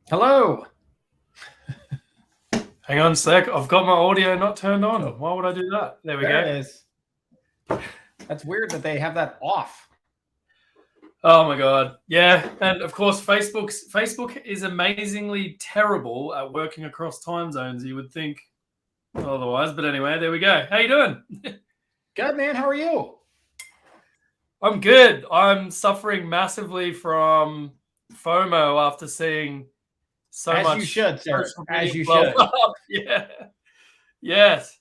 Hello. Hang on a sec. I've got my audio not turned on. Why would I do that? There we go. There it is. That's weird that they have that off. Oh my God. Yeah. And of course, Facebook is amazingly terrible at working across time zones. You would think otherwise. But anyway, there we go. How you doing? Good, man. How are you? I'm good. I'm suffering massively from FOMO after seeing so As much. you should, sir. As you blow should. up. Yeah. Yes.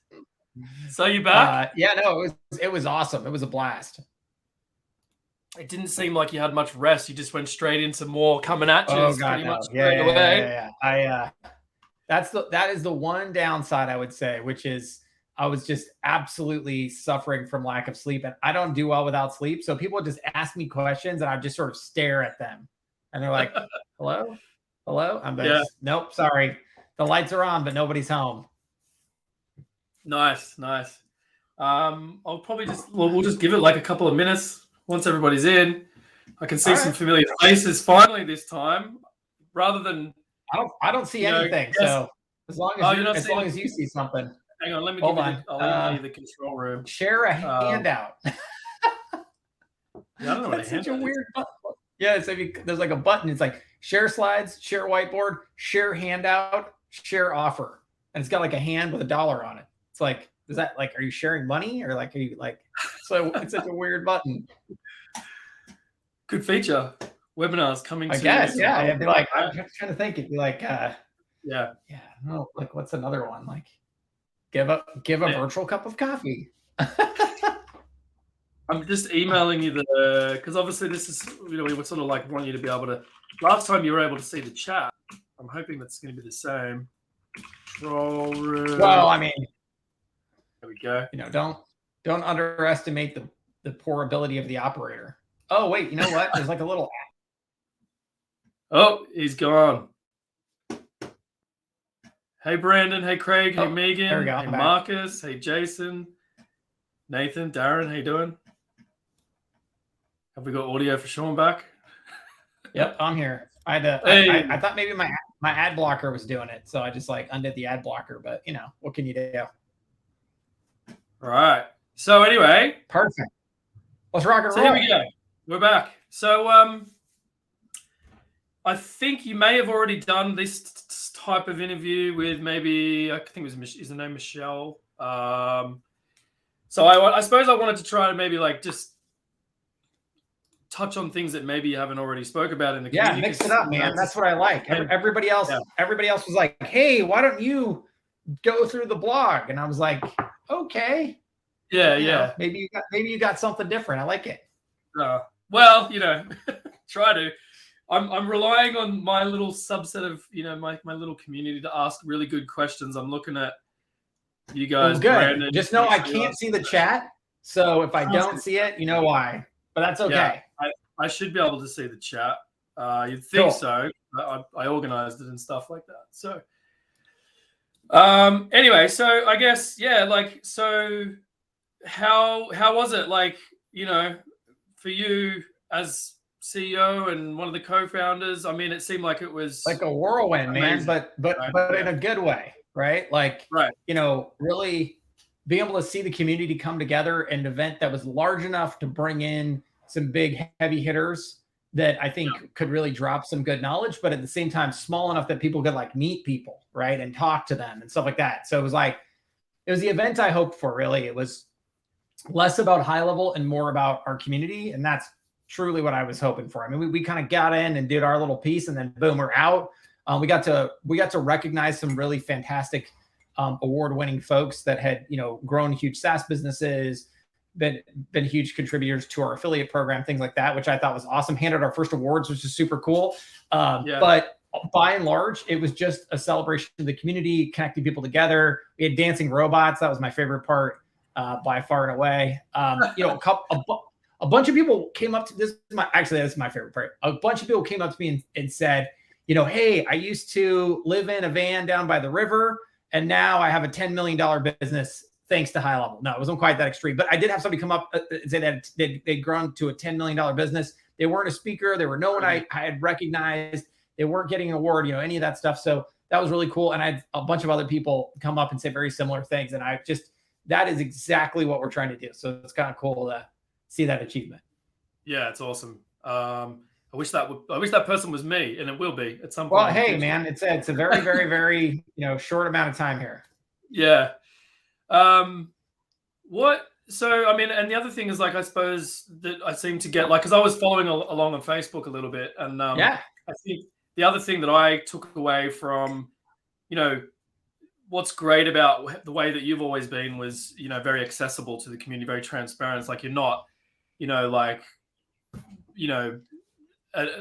So you back? Yeah, no, it was awesome. It was a blast. It didn't seem like you had much rest. You just went straight into more coming at you. Oh God, pretty no. much straight away. Yeah. That is the one downside I would say, which is I was just absolutely suffering from lack of sleep, and I don't do well without sleep. So people just ask me questions, and I just sort of stare at them, and they're like, "Hello, hello." I'm like, "Nope, sorry. The lights are on, but nobody's home." Nice. I'll probably we'll just give it like a couple of minutes once everybody's in. I can see some familiar faces finally this time, rather than I don't see anything. So as long as you see something. Hang on, let me I'll give you the control room. Share a handout. I don't know what That's such a weird button. Yeah, so there's like a button. It's like share slides, share whiteboard, share handout, share offer, and it's got like a hand with $1 on it. It's like, is that like, are you sharing money or like, are you like? So it's such a weird button. Good feature. Webinars coming. I guess, yeah. It'd be like, I'm trying to think. It'd be like, yeah. No, like what's another one? Like, give a virtual cup of coffee. I'm just emailing you because obviously this is, we would sort of like want you to be able to. Last time you were able to see the chat. I'm hoping that's going to be the same. Control room. Well, I mean, there we go. Don't underestimate the poor ability of the operator. Oh wait, you know what? There's like a little. Oh, he's gone. Hey Brandon, hey Craig, hey Megan, there we go. Hey Marcus, hey Jason, Nathan, Darren, how you doing? Have we got audio for Shaun back? Yep, I'm here. I thought maybe my ad blocker was doing it, so I just like undid the ad blocker. But what can you do? All right. So anyway, perfect. Let's rock and roll. Here we go. We're back. So I think you may have already done this type of interview with maybe, I think it was, is the name Michelle? So I suppose I wanted to try to maybe like just touch on things that maybe you haven't already spoke about in the community. Yeah, mix it up, man. That's what I like. Everybody else was like, hey, why don't you go through the blog? And I was like, okay. Yeah. Maybe you got something different. I like it. Well, try to. I'm relying on my little subset of my little community to ask really good questions. I'm looking at you guys. Good. Brandon, just know I can't see the chat, so if I don't see it, you know why. But that's okay. Yeah, I should be able to see the chat. You'd think so. I organized it and stuff like that. So, anyway, so I guess so. How was it? Like, for you as CEO and one of the co-founders, I mean, it seemed like it was like a whirlwind, amazing, man, but right? in a good way, right? Like, Right. really being able to see the community come together in an event that was large enough to bring in some big heavy hitters that I think could really drop some good knowledge, but at the same time small enough that people could like meet people, right, and talk to them and stuff like that. So it was the event I hoped for. Really, it was less about high level and more about our community, and that's truly what I was hoping for. I mean, we kind of got in and did our little piece, and then boom, we're out. We got to recognize some really fantastic award-winning folks that had grown huge SaaS businesses, been huge contributors to our affiliate program, things like that, which I thought was awesome. Handed our first awards, which is super cool. But by and large, it was just a celebration of the community, connecting people together. We had dancing robots. That was my favorite part by far and away. A bunch of people came up to this. This is my favorite part. A bunch of people came up to me and said, hey, I used to live in a van down by the river, and now I have a $10 million business thanks to HighLevel. No, it wasn't quite that extreme, but I did have somebody come up and say that they'd grown to a $10 million business. They weren't a speaker. They were no one I had recognized. They weren't getting an award, any of that stuff. So that was really cool. And I had a bunch of other people come up and say very similar things. And that is exactly what we're trying to do. So it's kind of cool to see that achievement. Yeah, it's awesome. I wish that person was me, and it will be at some point. Well, hey, man, it's a very, very, very short amount of time here. Yeah. So I mean, and the other thing is, like, I suppose that I seem to get, like, because I was following along on Facebook a little bit, and I think the other thing that I took away from, what's great about the way that you've always been was, very accessible to the community, very transparent. It's like you're not,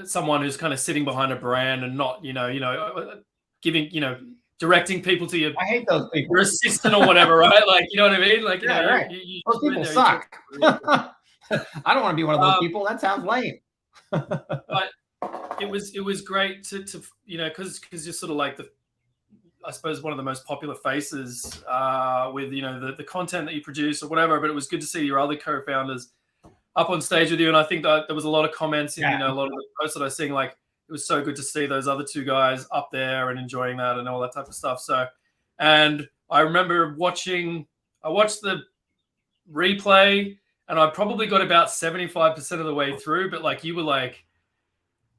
someone who's kind of sitting behind a brand and not, giving, directing people to I hate those people. Your assistant or whatever, right? Like, you know what I mean? Like, right. Those people suck. I don't want to be one of those people. That sounds lame. But it was great to because you're sort of like I suppose one of the most popular faces with the content that you produce or whatever. But it was good to see your other co-founders up on stage with you, and I think that there was a lot of comments and a lot of the posts that I was seeing, like, it was so good to see those other two guys up there and enjoying that and all that type of stuff. So, and I remember I watched the replay, and I probably got about 75% of the way through, but like you were like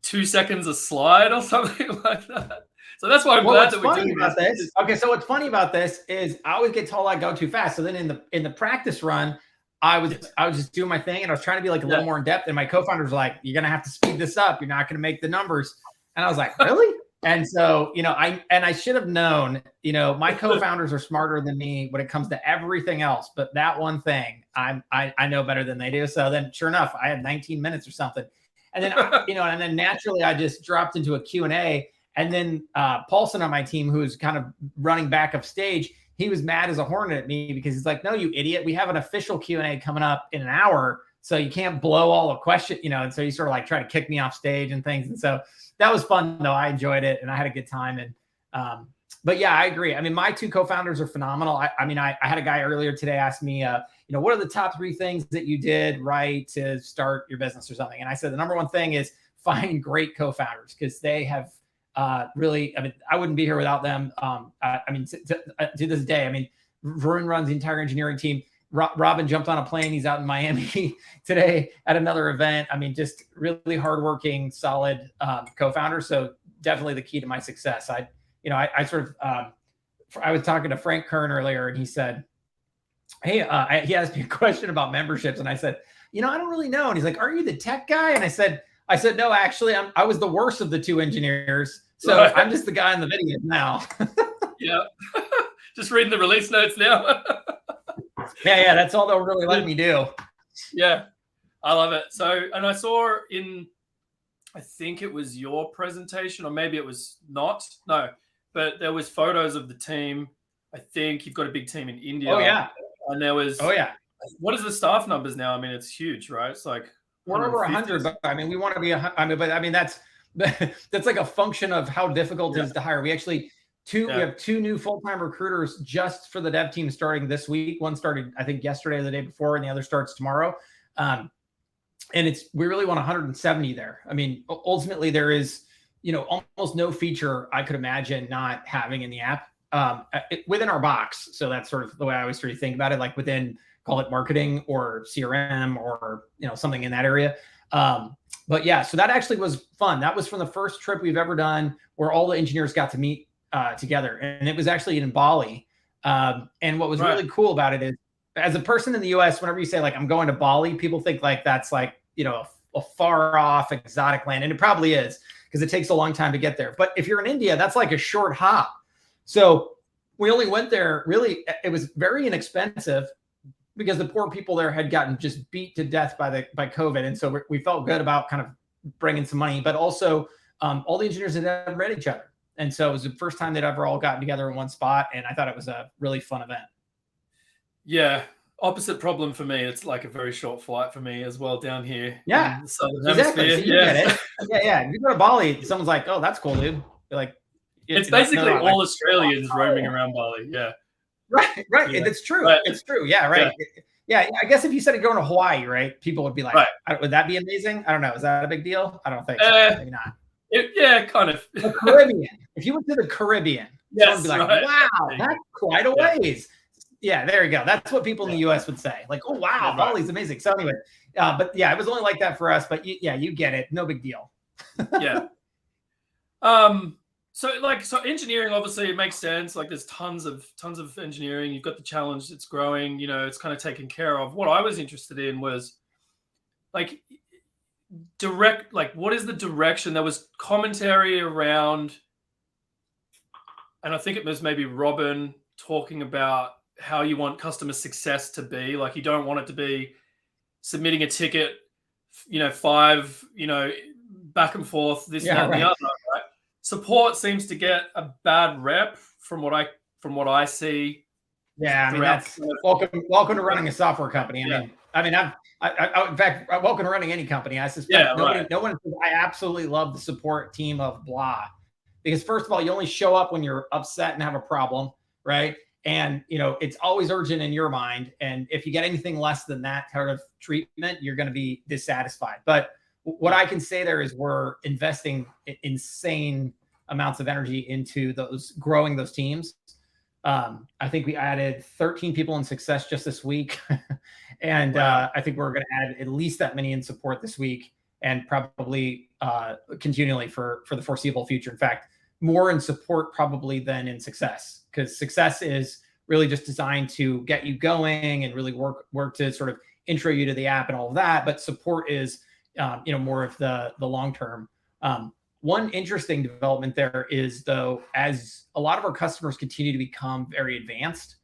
2 seconds a slide or something like that. So that's why I'm glad that we're doing this. Okay, so what's funny about this is I always get told I go too fast. So then in the practice run, I was just doing my thing, and I was trying to be like a little more in depth. And my co-founders were like, "You're gonna have to speed this up. You're not gonna make the numbers." And I was like, "Really?" And so I should have known. My co-founders are smarter than me when it comes to everything else, but that one thing I know better than they do. So then, sure enough, I had 19 minutes or something, and then and then naturally I just dropped into a Q&A, and then Paulson on my team, who's kind of running back up stage, he was mad as a hornet at me because he's like, "No, you idiot. We have an official Q&A coming up in an hour, so you can't blow all the questions, And so he sort of like tried to kick me off stage and things. And so that was fun, though. I enjoyed it, and I had a good time. And but yeah, I agree. I mean, my two co-founders are phenomenal. I had a guy earlier today ask me, what are the top 3 things that you did right to start your business or something? And I said the number one thing is find great co-founders, because they have really, I wouldn't be here without them. To this day, Varun runs the entire engineering team. Robin jumped on a plane. He's out in Miami today at another event. Just really hardworking, solid co-founder. So definitely the key to my success. I was talking to Frank Kern earlier, and he said, "Hey," he asked me a question about memberships, and I said, "I don't really know." And he's like, "Are you the tech guy?" And I said, "No, actually, I was the worst of the 2 engineers. So I'm just the guy in the video now." Yeah. Just reading the release notes now. Yeah. That's all they'll really let me do. Yeah. I love it. So, and I saw I think it was your presentation, or maybe it was not. No, but there was photos of the team. I think you've got a big team in India. Oh, yeah. And there was, what is the staff numbers now? It's huge, right? It's like, we're over 100, but we want to be that's like a function of how difficult it is to hire. We actually we have 2 new full-time recruiters just for the dev team starting this week. One started, I think, yesterday or the day before, and the other starts tomorrow. and we really want 170 there. I mean, ultimately there is, almost no feature I could imagine not having in the app within our box. So that's sort of the way I always sort of think about it, like within, call it marketing or CRM or something in that area. But yeah, so that actually was fun. That was from the first trip we've ever done where all the engineers got to meet together, and it was actually in Bali. And what was really cool about it is, as a person in the US, whenever you say like I'm going to Bali, people think like that's like a far off exotic land, and it probably is because it takes a long time to get there. But if you're in India, that's like a short hop. So we only went there, really, it was very inexpensive because the poor people there had gotten just beat to death by COVID. And so we felt good about kind of bringing some money, but also all the engineers had never met each other. And so it was the first time they'd ever all gotten together in one spot. And I thought it was a really fun event. Yeah. Opposite problem for me. It's like a very short flight for me as well down here. Yeah. In the Southern Exactly. Hemisphere. So you get it. Yeah. If you go to Bali, someone's like, oh, that's cool, dude. You're like, it's basically all Australians roaming around Bali. Yeah. Right. Yeah. It's true. Right. It's true. Yeah. Right. Yeah. I guess if you said it going to Hawaii, right, people would be like, would that be amazing? I don't know. Is that a big deal? I don't think so. Maybe not. Kind of. The Caribbean. If you went to the Caribbean, someone would be like, wow, that's quite a ways. Yeah, there you go. That's what people in the US would say. Like, oh, wow, Bali's amazing. So anyway, but yeah, it was only like that for us. But you get it. No big deal. Yeah. So engineering, obviously it makes sense. Like there's tons of engineering. You've got the challenge, it's growing, it's kind of taken care of. What I was interested in was like what is the direction? There was commentary around, and I think it was maybe Robin talking about how you want customer success to be. Like you don't want it to be submitting a ticket, 5, back and forth, this, that, and the other, right? Support seems to get a bad rep from what I see. Yeah, I mean that's welcome to running a software company. I mean, in fact, welcome to running any company. I suspect no one. I absolutely love the support team of blah, because first of all, you only show up when you're upset and have a problem, right? And it's always urgent in your mind. And if you get anything less than that kind of treatment, you're going to be dissatisfied. But what I can say there is we're investing insane amounts of energy into growing those teams. I think we added 13 people in success just this week. And I think we're going to add at least that many in support this week, and probably continually for the foreseeable future. In fact, more in support probably than in success, because success is really just designed to get you going and really work to sort of intro you to the app and all of that. But support is more of the long term. One interesting development there is, though, as a lot of our customers continue to become very advanced,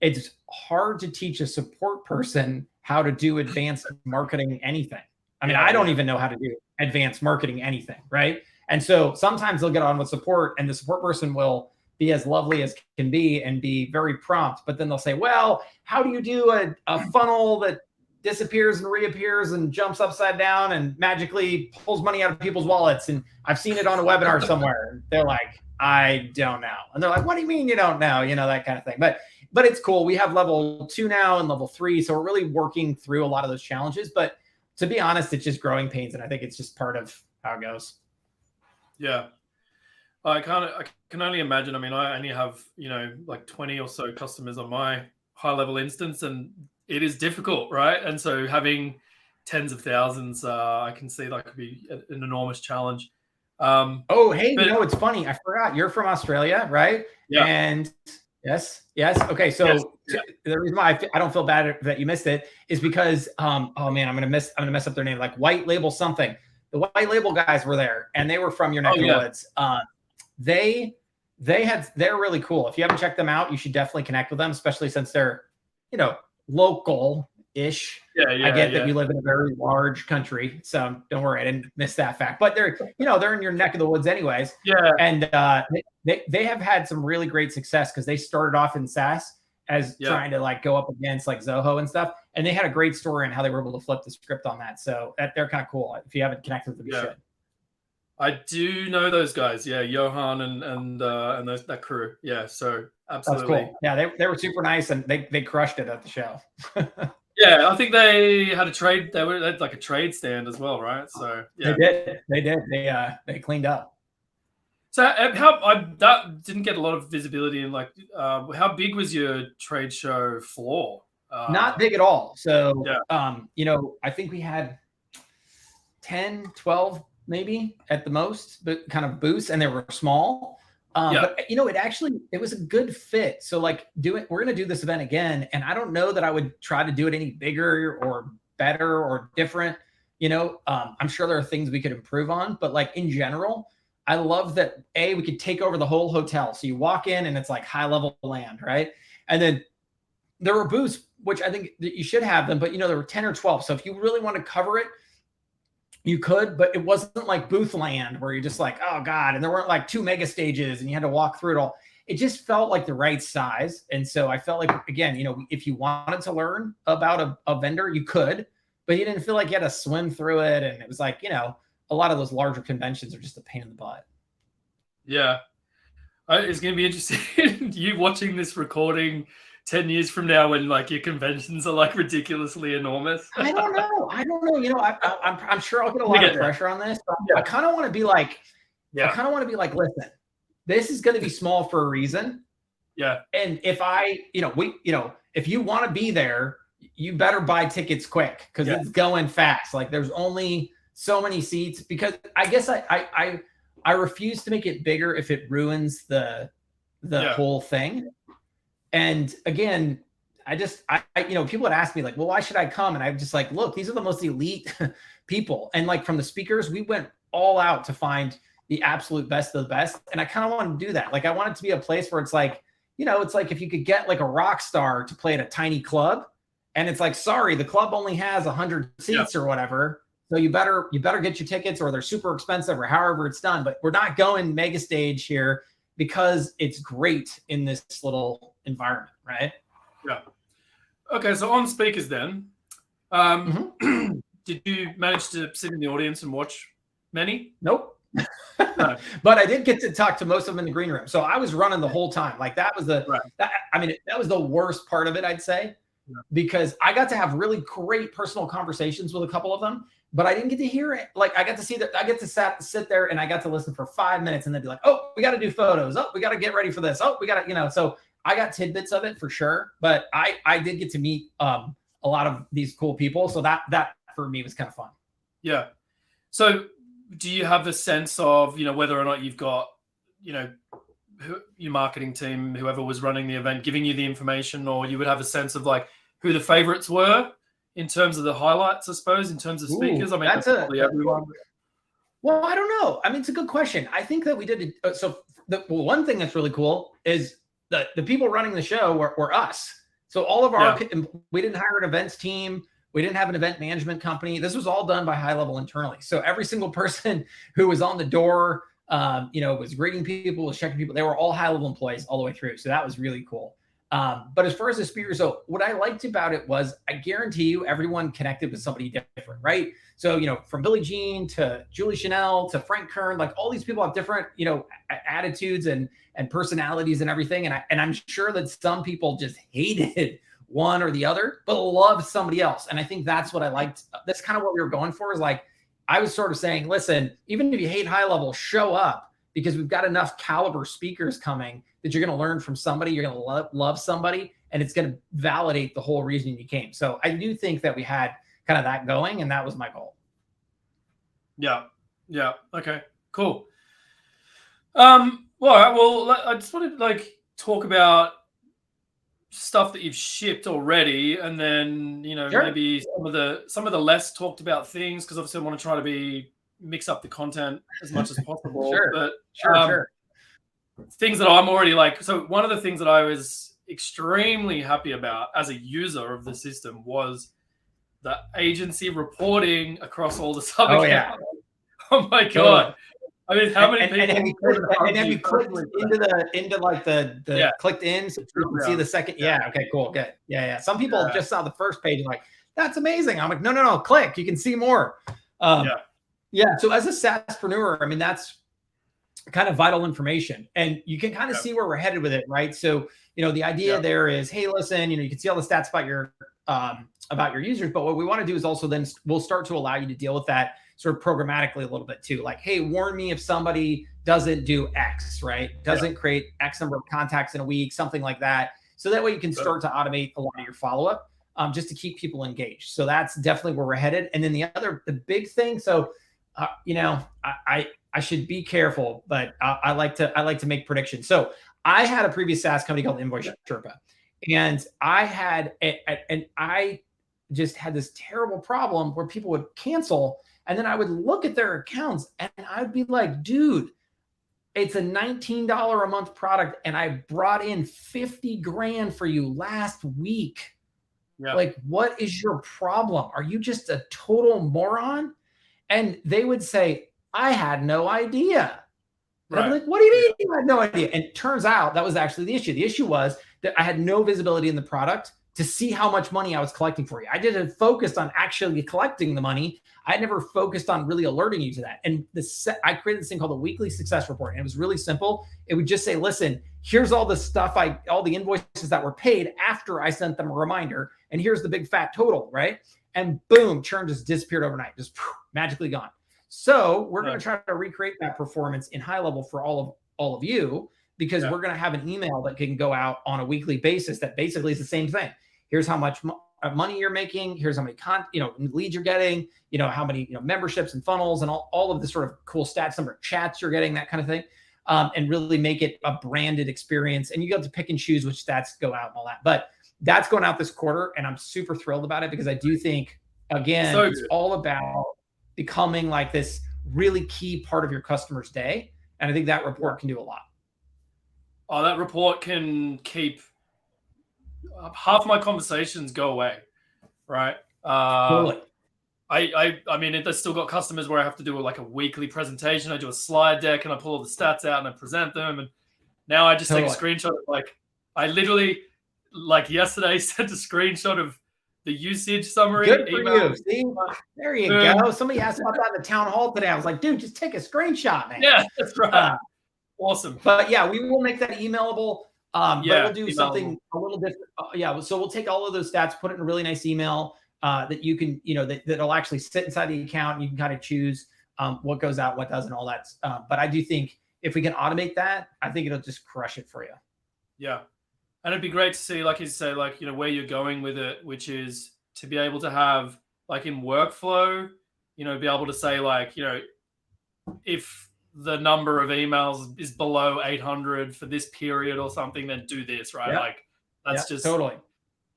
it's hard to teach a support person how to do advanced marketing anything. I mean, I don't even know how to do advanced marketing anything, right? And so sometimes they'll get on with support, and the support person will be as lovely as can be and be very prompt, but then they'll say, well, how do you do a funnel that disappears and reappears and jumps upside down and magically pulls money out of people's wallets? And I've seen it on a webinar somewhere. They're like, I don't know. And they're like, what do you mean you don't know? That kind of thing. But it's cool. We have level 2 now and level 3. So we're really working through a lot of those challenges. But to be honest, it's just growing pains. And I think it's just part of how it goes. Yeah. I can only imagine. I mean, I only have, like 20 or so customers on my HighLevel instance, and it is difficult, right? And so having tens of thousands, I can see that could be an enormous challenge. Hey, it's funny. I forgot you're from Australia, right? Yeah. And yes. Okay, so the reason why I don't feel bad that you missed it is because, I'm gonna mess up their name, like White Label something. The White Label guys were there, and they were from your neck of the woods. They're really cool. If you haven't checked them out, you should definitely connect with them, especially since they're, local-ish. I get that we live in a very large country, so don't worry, I didn't miss that fact. But they're in your neck of the woods anyways. Yeah. And they have had some really great success because they started off in SaaS as trying to like go up against like Zoho and stuff. And they had a great story on how they were able to flip the script on that. So they're kind of cool. If you haven't connected with them, you should. I do know those guys. Yeah, Johan and that crew. Yeah, so absolutely. That's cool. Yeah, they were super nice, and they crushed it at the show. Yeah, I think they had a trade. They had like a trade stand as well, right? So yeah, They did. They cleaned up. So that didn't get a lot of visibility. And like, how big was your trade show floor? Not big at all. So, yeah. I think we had 10, 12 maybe at the most, but kind of booths, and they were small. Yeah. But it was a good fit. So like we're going to do this event again. And I don't know that I would try to do it any bigger or better or different. I'm sure there are things we could improve on, but like in general, I love that we could take over the whole hotel. So you walk in and it's like high level land, right? And then there were booths, which I think that you should have them, but there were 10 or 12. So if you really want to cover it, you could, but it wasn't like booth land where you're just like, oh God. And there weren't like 2 mega stages and you had to walk through it all. It just felt like the right size. And so I felt like, again, if you wanted to learn about a vendor, you could, but you didn't feel like you had to swim through it. And it was like, a lot of those larger conventions are just a pain in the butt. Yeah. It's going to be interesting you watching this recording 10 years from now when like your conventions are like ridiculously enormous. I don't know. I'm sure I'll get a lot of pressure on this. But I kind of want to be like, listen, this is going to be small for a reason. Yeah. And if if you want to be there, you better buy tickets quick because it's going fast. Like there's only so many seats, because I guess I refuse to make it bigger if it ruins the whole thing. And again, people would ask me like, well, why should I come? And I'm just like, look, these are the most elite people. And like from the speakers, we went all out to find the absolute best of the best. And I kind of want to do that. Like I want it to be a place where it's like, it's like if you could get like a rock star to play at a tiny club, and it's like, sorry, the club only has 100 seats or whatever. So you better get your tickets, or they're super expensive, or however it's done. But we're not going mega stage here because it's great in this little environment, right? Yeah. Okay, so on speakers then, did you manage to sit in the audience and watch many? Nope. No. But I did get to talk to most of them in the green room. So I was running the whole time. Like that was that was the worst part of it, I'd say, because I got to have really great personal conversations with a couple of them, but I didn't get to hear it. Like I got to see that. I get to sit there and I got to listen for 5 minutes, and they'd be like, oh, we got to do photos. Oh, we got to get ready for this. Oh, we got to, so I got tidbits of it for sure, but I did get to meet a lot of these cool people. So that for me was kind of fun. Yeah. So do you have the sense of, whether or not you've got, your marketing team, whoever was running the event, giving you the information, or you would have a sense of like who the favorites were in terms of the highlights, I suppose, in terms of speakers? I mean, that's probably everyone. Well, I don't know. I mean, it's a good question. I think that we did it. So one thing that's really cool is the people running the show were us. So all of our, we didn't hire an events team. We didn't have an event management company. This was all done by HighLevel internally. So every single person who was on the door, was greeting people, was checking people, they were all HighLevel employees all the way through. So that was really cool. But as far as the speakers, so what I liked about it was, I guarantee you everyone connected with somebody different, right? So, from Billie Jean to Julie Chanel to Frank Kern, like all these people have different, attitudes and personalities and everything. And I'm sure that some people just hated one or the other, but loved somebody else. And I think that's what I liked. That's kind of what we were going for, is like, I was sort of saying, listen, even if you hate HighLevel, show up, because we've got enough caliber speakers coming that you're going to learn from somebody, you're going to love somebody, and it's going to validate the whole reason you came. So I do think that we had kind of that going, and that was my goal. Yeah. Yeah. Okay, cool. Well, I just wanted to talk about stuff that you've shipped already, and then maybe some of the less talked about things, because obviously I want to try to mix up the content as much as possible. Sure. Things that I'm already so one of the things that I was extremely happy about as a user of the system was the agency reporting across all the sub accounts. Oh my god! I mean, how many people? And have you clicked into the clicked in so you can see the second? Yeah. Okay. Cool. Good. Yeah. Some people just saw the first page and like, that's amazing. I'm like, no. Click. You can see more. Yeah. So as a SaaSpreneur, I mean, that's kind of vital information, and you can kind of see where we're headed with it, right? So, the idea there is, hey, listen, you can see all the stats about your about your users. But what we want to do is also then we'll start to allow you to deal with that sort of programmatically a little bit too. Like, hey, warn me if somebody doesn't do X, right? Doesn't create X number of contacts in a week, something like that. So that way you can start to automate a lot of your follow-up just to keep people engaged. So that's definitely where we're headed. And then the big thing, so, I should be careful, but I like to make predictions. So I had a previous SaaS company called Invoice Sherpa, and I just had this terrible problem where people would cancel, and then I would look at their accounts and I'd be like, dude, it's a $19 a month product, and I brought in 50 grand for you last week. Yeah. Like, what is your problem? Are you just a total moron? And they would say, I had no idea. Right. I'd be like, what do you mean you had no idea? And it turns out that was actually the issue. The issue was that I had no visibility in the product to see how much money I was collecting for you. I didn't focus on actually collecting the money. I never focused on really alerting you to that. And I created this thing called a weekly success report. And it was really simple. It would just say, listen, here's all the stuff, all the invoices that were paid after I sent them a reminder. And here's the big fat total, right? And boom, churn just disappeared overnight, just magically gone. So we're going to try to recreate that performance in HighLevel for all of you, because we're going to have an email that can go out on a weekly basis that basically is the same thing. Here's how much money you're making. Here's how many leads you're getting, how many memberships and funnels and all of the sort of cool stats, number of chats you're getting, that kind of thing, and really make it a branded experience. And you get to pick and choose which stats go out and all that. But that's going out this quarter, and I'm super thrilled about it, because I do think, again, it's all about becoming like this really key part of your customer's day. And I think that report can do a lot. Oh, that report can keep half my conversations go away, right? Totally. I mean, there's still got customers where I have to do like a weekly presentation. I do a slide deck and I pull all the stats out and I present them. And now I just take a screenshot of I literally, yesterday, sent a screenshot of the usage summary. Good for you. See? There you go. Somebody asked about that in the town hall today. I was like, dude, just take a screenshot, man. Yeah, that's right. Awesome. But yeah, we will make that emailable. But we'll do something a little different. So we'll take all of those stats, put it in a really nice email that you can, that'll actually sit inside the account, and you can kind of choose what goes out, what doesn't, all that. But I do think if we can automate that, I think it'll just crush it for you. Yeah. And it'd be great to see, like you say, where you're going with it, which is to be able to have, in workflow, be able to say, if the number of emails is below 800 for this period or something, then do this, right? Yeah. That's just totally.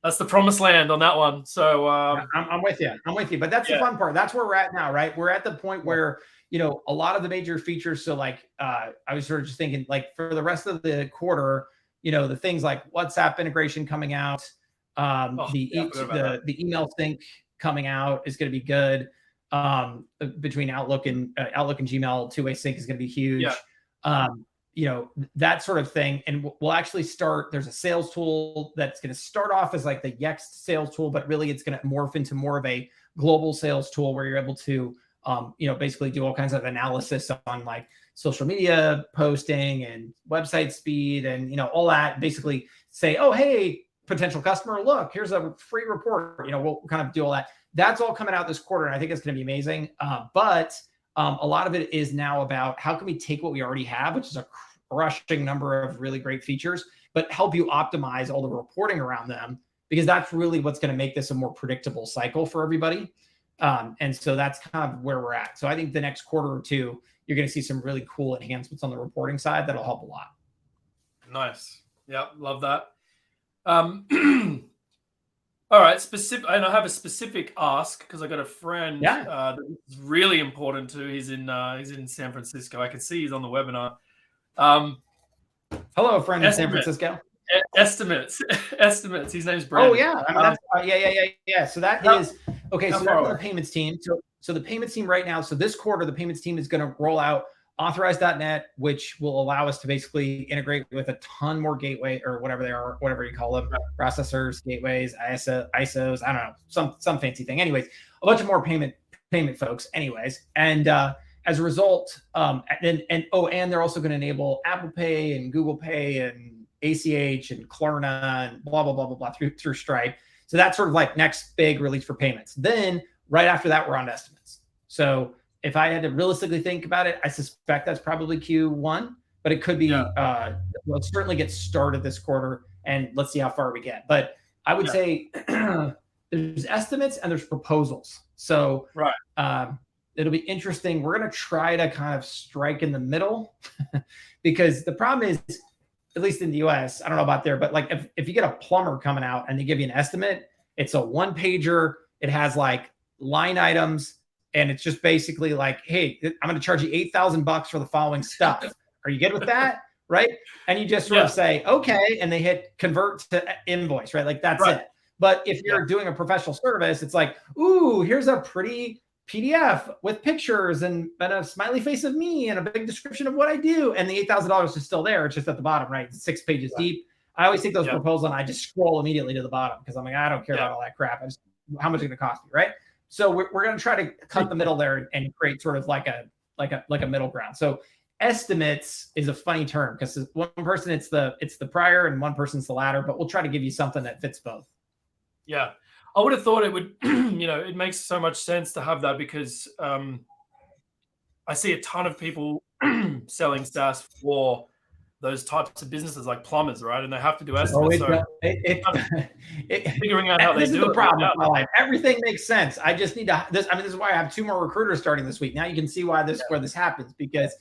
That's the promised land on that one. So I'm with you. But that's the fun part. That's where we're at now, right? We're at the point where, a lot of the major features. So I was sort of just thinking, for the rest of the quarter, the things like WhatsApp integration coming out, the email sync coming out is going to be good. Between Outlook and Gmail, two-way sync is going to be huge. That sort of thing. And we'll actually start, there's a sales tool that's going to start off as the Yext sales tool, but really it's going to morph into more of a global sales tool where you're able to, basically do all kinds of analysis on social media posting and website speed and, all that. Basically say, oh, hey, potential customer, look, here's a free report. We'll kind of do all that. That's all coming out this quarter, and I think it's going to be amazing. But a lot of it is now about how can we take what we already have, which is a crushing number of really great features, but help you optimize all the reporting around them, because that's really what's going to make this a more predictable cycle for everybody. And so that's kind of where we're at. So I think the next quarter or two, you're going to see some really cool enhancements on the reporting side that'll help a lot. Nice. Yeah, love that. All right, and I have a specific ask because I got a friend that is really important to. He's in San Francisco. I can see he's on the webinar. Hello, friend in San Francisco. Estimates. His name's Brandon. Oh yeah, yeah. So that is okay. So that's the payments team. So the payments team right now. So this quarter, the payments team is going to roll out Authorize.net, which will allow us to basically integrate with a ton more gateway or whatever they are, whatever you call them, processors, gateways, ISOs, I don't know, some fancy thing. Anyways, a bunch of more payment folks. Anyways, and as a result, and they're also going to enable Apple Pay and Google Pay and ACH and Klarna and blah blah blah blah blah through Stripe. So that's sort of like next big release for payments. Then right after that, we're on estimates. So if I had to realistically think about it, I suspect that's probably Q1, but it could be, well, certainly get started this quarter, and let's see how far we get. But I would say there's estimates and there's proposals. So it'll be interesting. We're going to try to kind of strike in the middle because the problem is, at least in the US, I don't know about there, but like if you get a plumber coming out and they give you an estimate, it's a one pager. It has like line items, and it's just basically like, hey, I'm going to charge you $8,000 for the following stuff. Are you good with that? Right. And you just sort of say, okay. And they hit convert to invoice, right? Like that's it. But if you're doing a professional service, it's like, ooh, here's a pretty PDF with pictures and a smiley face of me and a big description of what I do. And the $8,000 is still there. It's just at the bottom, right? It's 6 pages deep. I always take those proposals and I just scroll immediately to the bottom because I'm like, I don't care about all that crap. How much is it going to cost me, right? So we're going to try to cut the middle there and create sort of like a middle ground. So estimates is a funny term because one person it's the prior and one person's the latter, but we'll try to give you something that fits both. Yeah. I would have thought it would, it makes so much sense to have that because I see a ton of people selling SaaS for those types of businesses like plumbers, right? And they have to do estimates. Figuring out how they do it. This is the problem with my life. Everything makes sense. I just need to, this is why I have 2 more recruiters starting this week. Now you can see why where this happens, because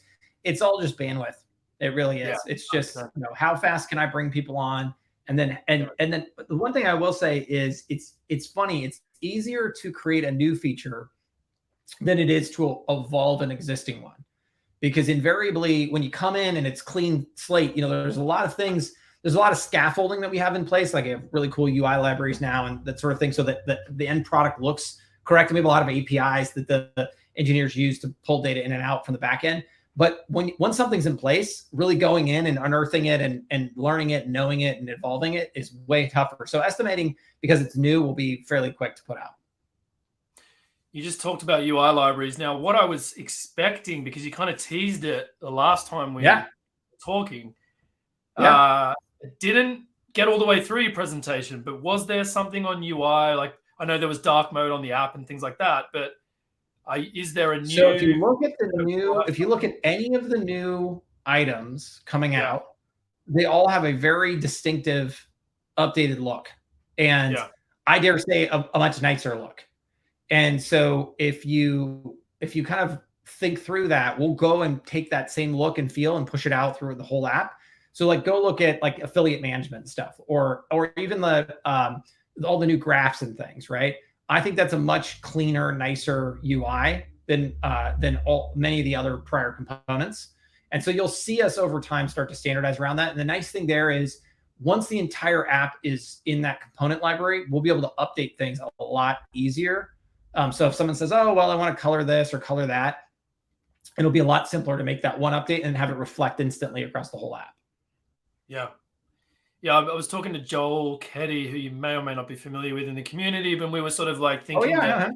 it's all just bandwidth. It really is. It's just, how fast can I bring people on? And then the one thing I will say is it's funny. It's easier to create a new feature than it is to evolve an existing one, because invariably when you come in and it's clean slate, there's a lot of things. There's a lot of scaffolding that we have in place. Like I have really cool UI libraries now and that sort of thing, so that the end product looks correct. And we have a lot of APIs that the engineers use to pull data in and out from the back end. But once something's in place, really going in and unearthing it and learning it, and knowing it and evolving it is way tougher. So estimating, because it's new, will be fairly quick to put out. You just talked about UI libraries. Now, what I was expecting, because you kind of teased it the last time we were talking, it didn't get all the way through your presentation, but was there something on UI? Like, I know there was dark mode on the app and things like that, but is there a new? So if you look at any of the new items coming out, they all have a very distinctive updated look. And I dare say a much nicer look. And so if you kind of think through that, we'll go and take that same look and feel and push it out through the whole app. So like go look at like affiliate management stuff or even all the new graphs and things, right? I think that's a much cleaner, nicer UI than many of the other prior components. And so you'll see us over time start to standardize around that. And the nice thing there is once the entire app is in that component library, we'll be able to update things a lot easier. So if someone says, oh, well, I want to color this or color that, it'll be a lot simpler to make that one update and have it reflect instantly across the whole app. Yeah. Yeah, I was talking to Joel Keddy, who you may or may not be familiar with in the community, but we were sort of like thinking that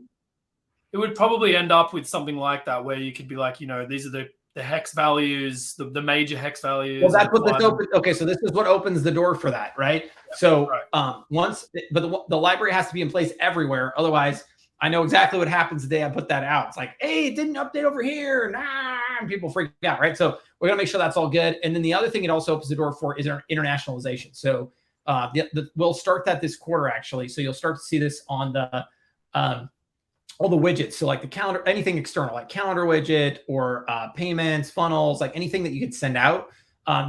it would probably end up with something like that, where you could be like, these are the hex values, the major hex values. Well, that's what this opens. Okay, so this is what opens the door for that, right? Yeah, so the library has to be in place everywhere. Otherwise, I know exactly what happens the day I put that out. It's like, hey, it didn't update over here. And people freak out, right? So we're going to make sure that's all good. And then the other thing it also opens the door for is our internationalization. So we'll start that this quarter, actually. So you'll start to see this on the all the widgets. So like the calendar, anything external, like calendar widget or payments, funnels, like anything that you could send out,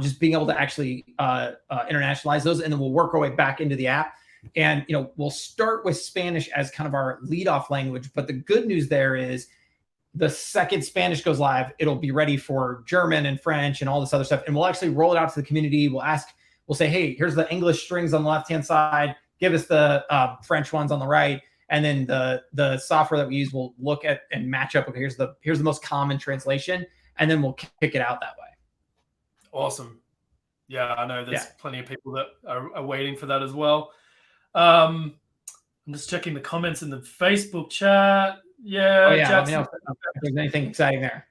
just being able to actually internationalize those. And then we'll work our way back into the app. And, we'll start with Spanish as kind of our lead off language. But the good news there is the second Spanish goes live, it'll be ready for German and French and all this other stuff. And we'll actually roll it out to the community. We'll say, hey, here's the English strings on the left-hand side. Give us the French ones on the right. And then the software that we use will look at and match up. Okay, here's the most common translation. And then we'll kick it out that way. Awesome. Yeah, I know there's plenty of people that are waiting for that as well. I'm just checking the comments in the Facebook chat. Yeah. Let me know if there's anything exciting there.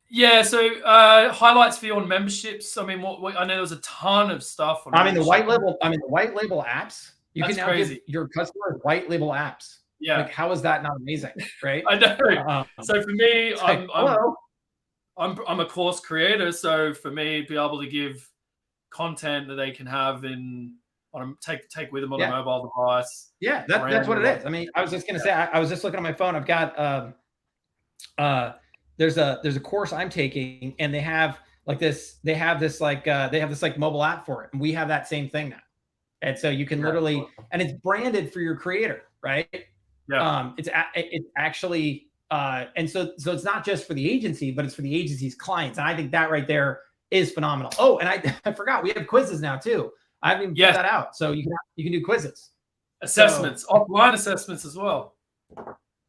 Yeah. So highlights for your memberships. I mean, what I know there was a ton of stuff. The white label apps You That's can now crazy. give your customers white label apps. Yeah. Like, how is that not amazing, right? I know. So for me, it's like, hello. I'm a course creator, so for me, be able to give content that they can have take with them on a mobile device. Yeah, that's what it is. I mean, I was just gonna say, I was just looking at my phone. I've got there's a course I'm taking, and they have this mobile app for it, and we have that same thing now. And so you can literally, and it's branded for your creator, right? Yeah. It's actually, and so it's not just for the agency, but it's for the agency's clients. And I think that right there is phenomenal. Oh, and I forgot, we have quizzes now too. I haven't even put that out, so you can do quizzes, assessments, offline assessments as well.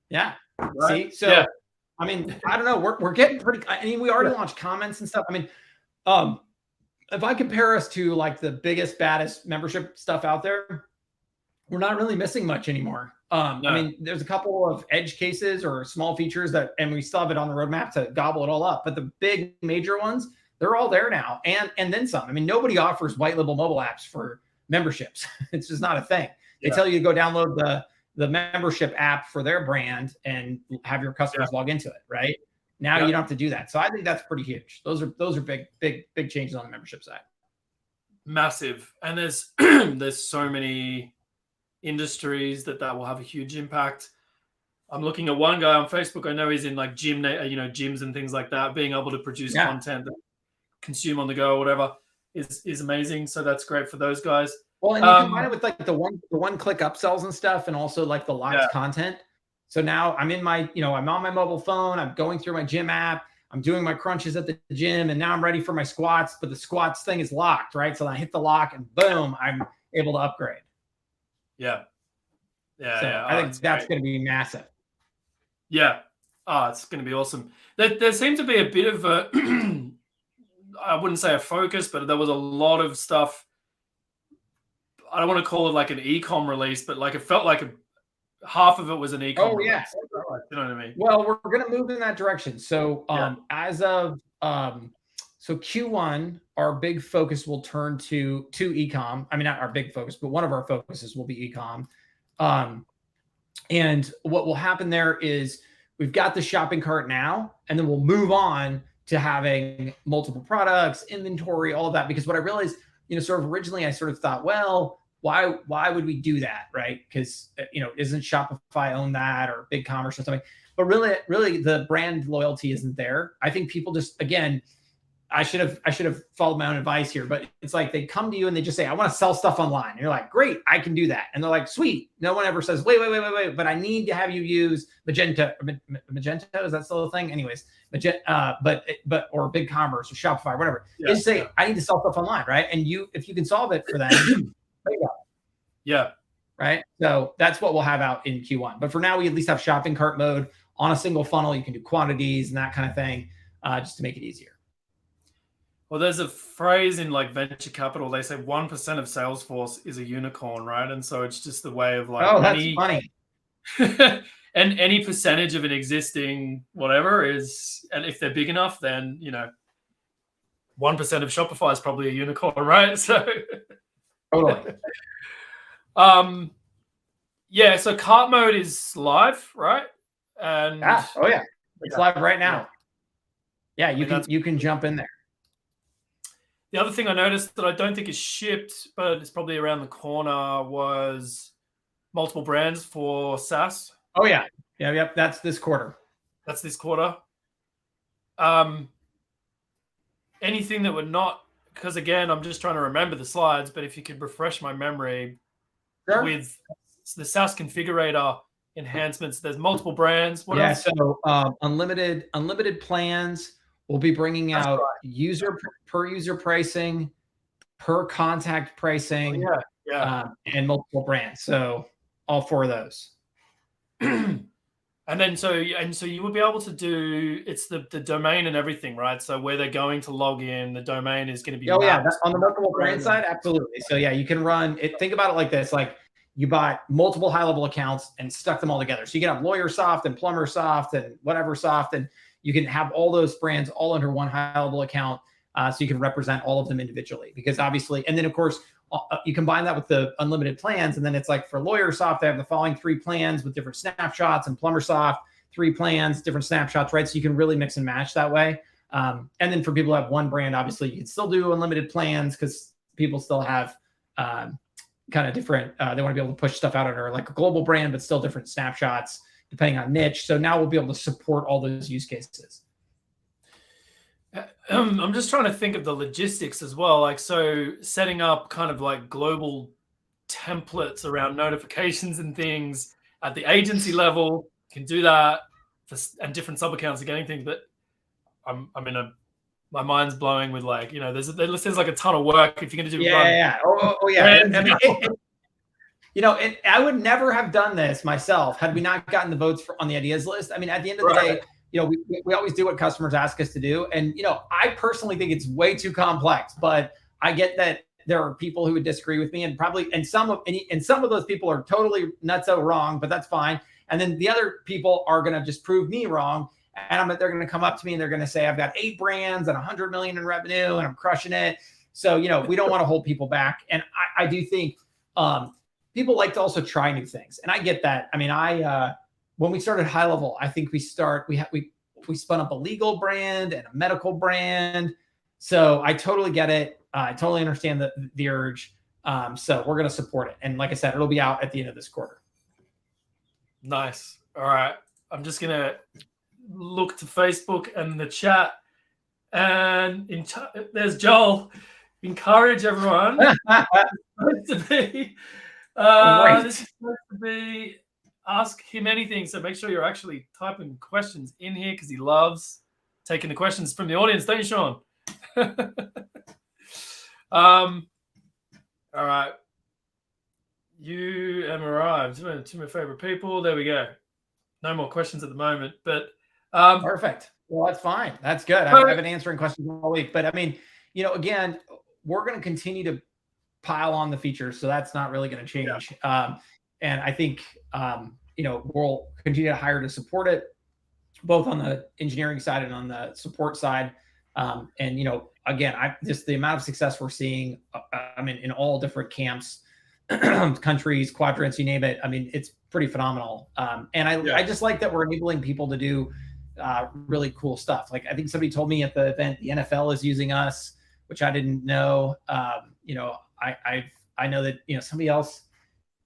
Yeah. Right? See, so I mean, I don't know. We're getting pretty. I mean, we already launched comments and stuff. I mean, if I compare us to like the biggest, baddest membership stuff out there, we're not really missing much anymore. I mean, there's a couple of edge cases or small features and we still have it on the roadmap to gobble it all up. But the big major ones, they're all there now, and then some. I mean, nobody offers white label mobile apps for memberships. It's just not a thing. They tell you to go download the membership app for their brand and have your customers log into it, right? Now you don't have to do that. So I think that's pretty huge. Those are big changes on the membership side. Massive. And there's so many industries that will have a huge impact. I'm looking at one guy on Facebook. I know he's in like gyms and things like that. Being able to produce content that consume on the go or whatever is amazing. So that's great for those guys. Well, and you combine it with like the one click upsells and stuff, and also like the locked content. So now I'm in my, I'm on my mobile phone. I'm going through my gym app. I'm doing my crunches at the gym, and now I'm ready for my squats, but the squats thing is locked, right? So I hit the lock and boom, I'm able to upgrade. Yeah. So I think that's going to be massive. Yeah. It's going to be awesome. There seemed to be a bit of a, I wouldn't say a focus, but there was a lot of stuff. I don't want to call it like an e-com release, but like it felt like half of it was an e-com release. Yes. You know what I mean? Well, we're going to move in that direction. So as of so Q1, our big focus will turn to e-com. I mean, not our big focus, but one of our focuses will be e-com. And what will happen there is we've got the shopping cart now, and then we'll move on to having multiple products, inventory, all of that. Because what I realized, sort of originally I sort of thought, well, why would we do that, right? Because isn't Shopify own that, or BigCommerce or something? But really, the brand loyalty isn't there. I think people just, again, I should have followed my own advice here, but it's like they come to you and they just say, I want to sell stuff online. And you're like, great, I can do that. And they're like, sweet. No one ever says, wait, but I need to have you use Magento. Magento, is that still a thing? Anyways, but or BigCommerce or Shopify, whatever. They just say, I need to sell stuff online, right? And if you can solve it for them, there you go. Yeah. Right. So that's what we'll have out in Q1. But for now, we at least have shopping cart mode on a single funnel. You can do quantities and that kind of thing, just to make it easier. Well, there's a phrase in like venture capital. They say 1% of Salesforce is a unicorn, right? And so it's just the way of like, that's funny. And any percentage of an existing whatever is, and if they're big enough, then 1% of Shopify is probably a unicorn, right? So totally. So cart mode is live, right? And it's live right now. Yeah, you can jump in there. The other thing I noticed that I don't think is shipped, but it's probably around the corner, was multiple brands for SaaS. Oh yeah. Yep. That's this quarter. Anything that would not, because again, I'm just trying to remember the slides, but if you could refresh my memory with the SaaS configurator enhancements, there's multiple brands. What else? So unlimited plans. We'll be bringing out per user pricing, per contact pricing, and multiple brands. So all 4 of those. And then so you will be able to do, it's the domain and everything, right? So where they're going to log in, the domain is going to be that's on the multiple brand side, absolutely. So you can run it. Think about it like this: like you bought multiple HighLevel accounts and stuck them all together. So you can have LawyerSoft and PlumberSoft and whatever soft, and you can have all those brands all under one HighLevel account, so you can represent all of them individually. Because obviously, and then of course, you combine that with the unlimited plans, and then it's like for LawyerSoft, they have the following 3 plans with different snapshots, and PlumberSoft, 3 plans, different snapshots, right? So you can really mix and match that way. And then for people who have one brand, obviously you can still do unlimited plans because people still have kind of different, they want to be able to push stuff out under like a global brand, but still different snapshots depending on niche. So now we'll be able to support all those use cases. I'm just trying to think of the logistics as well. Like, so setting up kind of like global templates around notifications and things at the agency level, can do that and different sub accounts are getting things, but my mind's blowing with like, there's like a ton of work if you're going to do. Yeah. Oh yeah. I mean, I would never have done this myself had we not gotten the votes on the ideas list. I mean, at the end of the day, we always do what customers ask us to do. And, I personally think it's way too complex, but I get that there are people who would disagree with me, and some of those people are totally nutso wrong, but that's fine. And then the other people are going to just prove me wrong. And they're going to come up to me and they're going to say, I've got 8 brands and 100 million in revenue and I'm crushing it. So, we don't want to hold people back. And I do think people like to also try new things. And I get that. I mean, when we started HighLevel, I think we spun up a legal brand and a medical brand. So I totally get it. I totally understand the urge. So we're going to support it. And like I said, it'll be out at the end of this quarter. Nice. All right. I'm just going to look to Facebook and the chat. And there's Joel. Encourage everyone. This is supposed to be ask him anything. So make sure you're actually typing questions in here because he loves taking the questions from the audience, don't you, Shaun? All right. You have arrived. Two of my favorite people. There we go. No more questions at the moment, but perfect. Well, that's fine. That's good. I've been answering questions all week, but I mean, again, we're going to continue to pile on the features, so that's not really going to change. Yeah. And I think we'll continue to hire to support it, both on the engineering side and on the support side. And again, just the amount of success we're seeing. I mean, in all different camps, countries, quadrants, you name it. I mean, it's pretty phenomenal. And I just like that we're enabling people to do really cool stuff. Like, I think somebody told me at the event, the NFL is using us, which I didn't know. I know that, somebody else,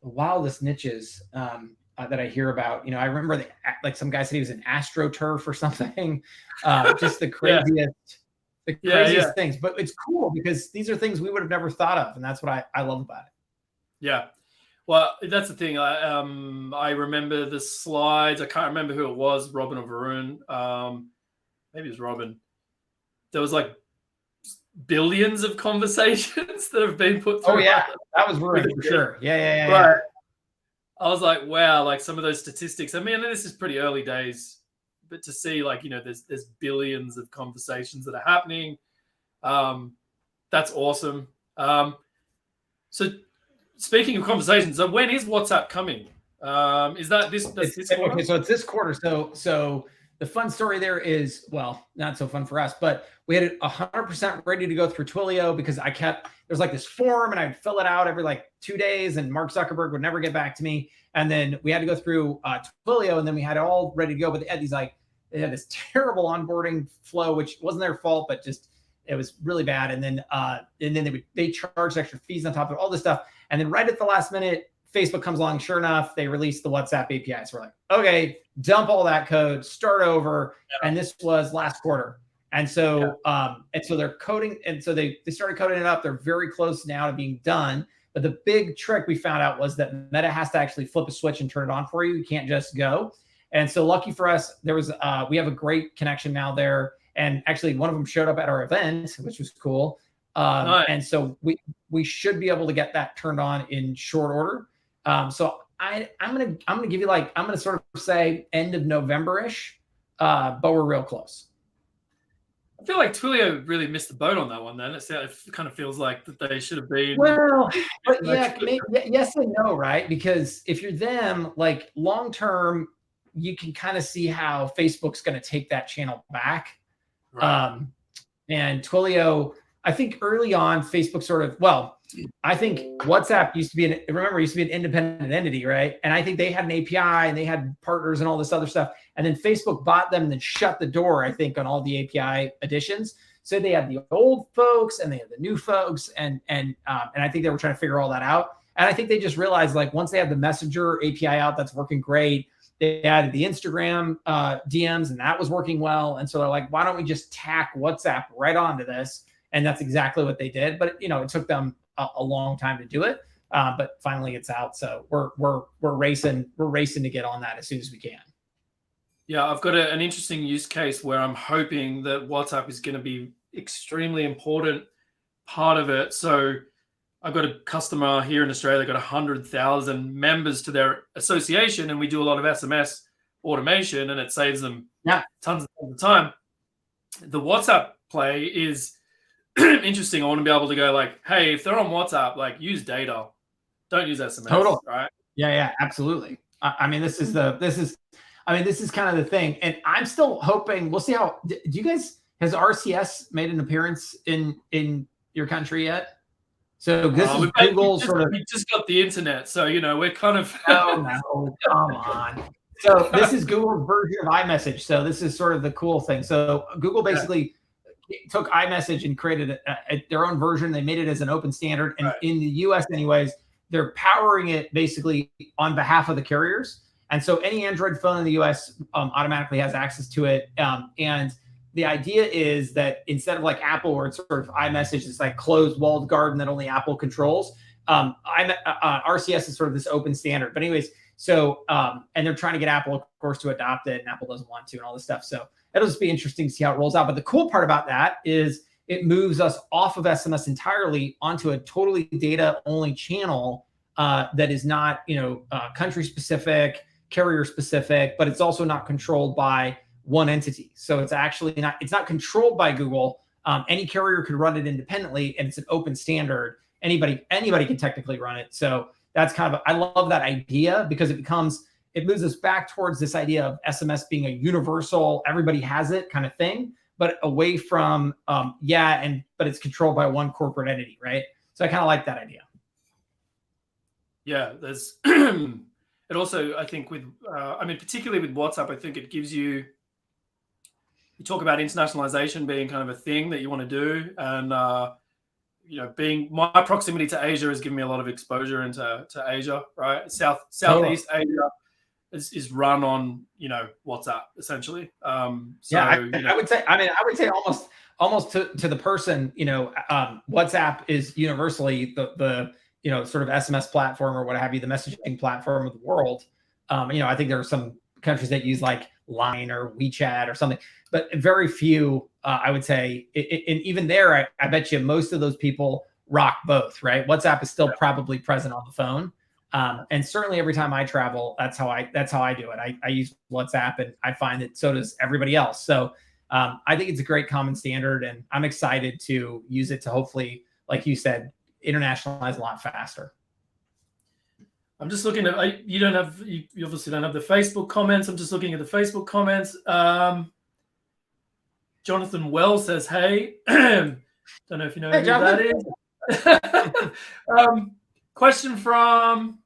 the wildest niches that I hear about, I remember like some guy said he was an AstroTurf or something, just the craziest things, but it's cool because these are things we would have never thought of. And that's what I love about it. Yeah. Well, that's the thing. I remember the slides. I can't remember who it was, Robin or Varun. Maybe it was Robin. There was like billions of conversations that have been put through. Oh yeah, that was Varun for sure. Yeah. Right. I was like, wow, like some of those statistics. I mean, this is pretty early days, but to see like, there's billions of conversations that are happening. That's awesome. So speaking of conversations, so when is WhatsApp coming? Is that this quarter? Okay, so it's this quarter. So the fun story there is, well, not so fun for us, but we had it 100% ready to go through Twilio because there's like this form and I'd fill it out every like 2 days and Mark Zuckerberg would never get back to me. And then we had to go through Twilio and then we had it all ready to go. But they had this terrible onboarding flow, which wasn't their fault, but just, it was really bad. And then they charged extra fees on top of all this stuff. And then right at the last minute, Facebook comes along. Sure enough, they released the WhatsApp API. So we're like, okay, dump all that code, start over. Yeah. And this was last quarter. And so, so they're coding. And so they started coding it up. They're very close now to being done. But the big trick we found out was that Meta has to actually flip a switch and turn it on for you. You can't just go. And so lucky for us, we have a great connection now there. And actually one of them showed up at our event, which was cool. Nice. And so we should be able to get that turned on in short order. So I'm gonna give you I'm gonna sort of say end of November-ish, but we're real close. I feel like Twilio really missed the boat on that one. Then it kind of feels like that they should have been. Well, but yes and no, right? Because if you're them, like long term, you can kind of see how Facebook's going to take that channel back. Right. And Twilio, I think early on, Facebook I think WhatsApp used to be an independent entity, right? And I think they had an API and they had partners and all this other stuff. And then Facebook bought them and then shut the door, I think, on all the API additions. So they had the old folks and they had the new folks, and I think they were trying to figure all that out. And I think they just realized, like, once they have the Messenger API out, that's working great. They added the Instagram DMs, and that was working well. And so they're like, why don't we just tack WhatsApp right onto this? And that's exactly what they did. But it took them a long time to do it. But finally, it's out. So we're racing to get on that as soon as we can. Yeah, I've got an interesting use case where I'm hoping that WhatsApp is going to be extremely important part of it. So I've got a customer here in Australia, got 100,000 members to their association, and we do a lot of SMS automation, and it saves them tons of time. The WhatsApp play is interesting. I want to be able to go like, hey, if they're on WhatsApp, like, use data, don't use SMS. Total. Right? Yeah, absolutely. I mean, this is kind of the thing, and I'm still hoping. We'll see how. Do you guys, has RCS made an appearance in your country yet? So this is Google we just got the internet, so we're kind of. Oh no, come on. So this is Google's version of iMessage. So this is sort of the cool thing. So Google basically took iMessage and created their own version. They made it as an open standard, and in the US, anyways, they're powering it basically on behalf of the carriers. And so any Android phone in the US automatically has access to it. And the idea is that instead of like Apple, where it's sort of iMessage, it's like closed walled garden that only Apple controls. RCS is sort of this open standard. But anyways, so and they're trying to get Apple, of course, to adopt it, and Apple doesn't want to, and all this stuff. So it'll just be interesting to see how it rolls out. But the cool part about that is it moves us off of SMS entirely onto a totally data-only channel that is not, country specific, carrier specific, but it's also not controlled by one entity. So it's actually it's not controlled by Google. Any carrier could run it independently, and it's an open standard. Anybody can technically run it. So that's I love that idea, because it moves us back towards this idea of SMS being a universal, everybody has it kind of thing, but away from, but it's controlled by one corporate entity, right? So I kind of like that idea. Yeah, there's, it also, I think particularly with WhatsApp, I think it gives you talk about internationalization being kind of a thing that you want to do. And, being my proximity to Asia has given me a lot of exposure into Asia, right? Southeast Asia is run on, WhatsApp essentially. I would say almost to the person, WhatsApp is universally the sort of SMS platform or what have you, the messaging platform of the world. I think there are some countries that use like Line or WeChat or something, but very few, I would say. And even there, I bet you most of those people rock both, right? WhatsApp is still probably present on the phone. And certainly every time I travel, that's how I do it. I use WhatsApp, and I find that so does everybody else. So I think it's a great common standard, and I'm excited to use it to hopefully, like you said, internationalize a lot faster. I'm just looking at, you obviously don't have the Facebook comments. I'm just looking at the Facebook comments. Jonathan Wells says, hey, don't know if you know who that is. Question from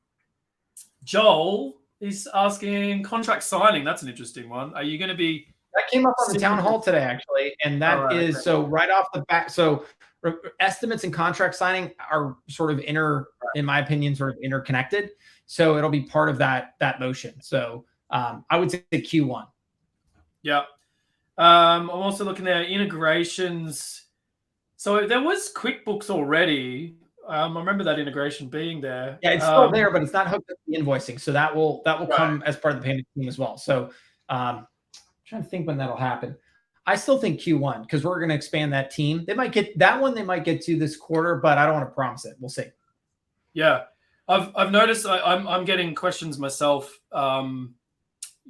Joel. He's asking contract signing. That's an interesting one. Are you going to be... That came up on the town hall today, actually. And that is, so right off the bat, so estimates and contract signing are sort of in my opinion, sort of interconnected. So it'll be part of that motion. So I would say Q1. Yeah. I'm also looking at integrations. So there was QuickBooks already. I remember that integration being there. Yeah, it's still there, but it's not hooked up to the invoicing. So that will come as part of the payment team as well. So I'm trying to think when that'll happen. I still think Q1, because we're going to expand that team. They might get that one. They might get to this quarter, but I don't want to promise it. We'll see. Yeah, I've noticed. I'm getting questions myself. My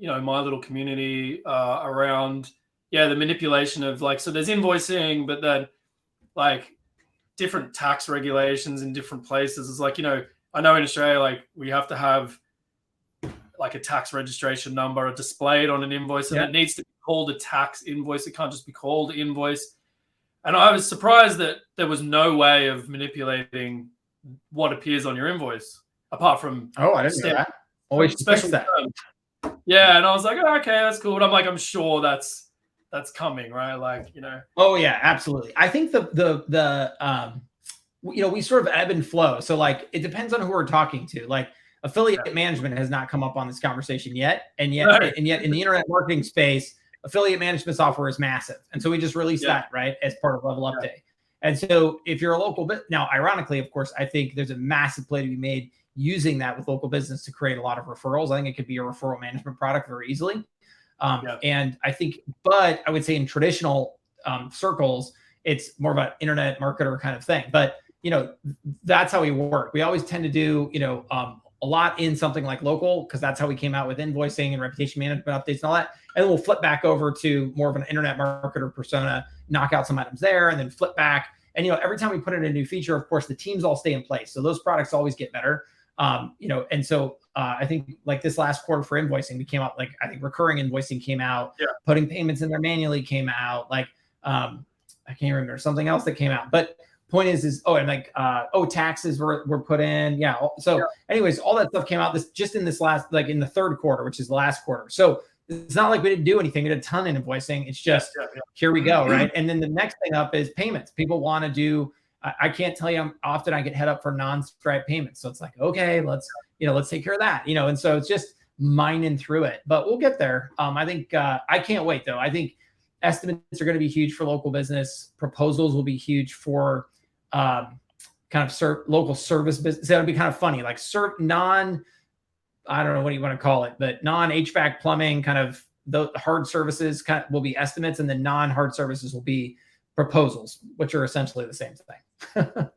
little community around the manipulation of so there's invoicing, but then different tax regulations in different places. It's I know in Australia we have to have a tax registration number displayed on an invoice, and it needs to be called a tax invoice. It can't just be called invoice. And I was surprised that there was no way of manipulating what appears on your invoice, apart from Oh, I didn't know that. Always should fix special that. terms. Yeah, and I was like, oh, okay, that's cool. But I'm sure that's coming, right? Like, Oh yeah, absolutely. I think we sort of ebb and flow. So like it depends on who we're talking to. Like affiliate management has not come up on this conversation yet, and yet Right. in the internet marketing space, affiliate management software is massive. And so we just released that, right, as part of Level Up Day. And so if you're a local now, ironically, of course, I think there's a massive play to be made using that with local business to create a lot of referrals. I think it could be a referral management product very easily. And I think, but I would say in traditional circles, it's more of an internet marketer kind of thing. But that's how we work. We always tend to do a lot in something like local, because that's how we came out with invoicing and reputation management updates and all that. And then we'll flip back over to more of an internet marketer persona, knock out some items there, and then flip back. And every time we put in a new feature, of course, the teams all stay in place, so those products always get better. And so I think like this last quarter for invoicing, we came out, like I think recurring invoicing came out, putting payments in there manually came out, like I can't remember something else that came out, but point is and like taxes were put in, anyways, all that stuff came out in this last, like in the third quarter, which is the last quarter. So it's not like we didn't do anything. We did a ton in invoicing. It's just here we go, right? And then the next thing up is payments. People want to do. I can't tell you how often I get head up for non-Stripe payments. So it's like, okay, let's take care of that, and so it's just mining through it, but we'll get there. I think I can't wait though. I think estimates are going to be huge for local business. Proposals will be huge for kind of local service business. That'll be kind of funny, like I don't know what you want to call it, but non-HVAC plumbing, kind of the hard services will be estimates, and the non-hard services will be proposals, which are essentially the same thing. Yeah.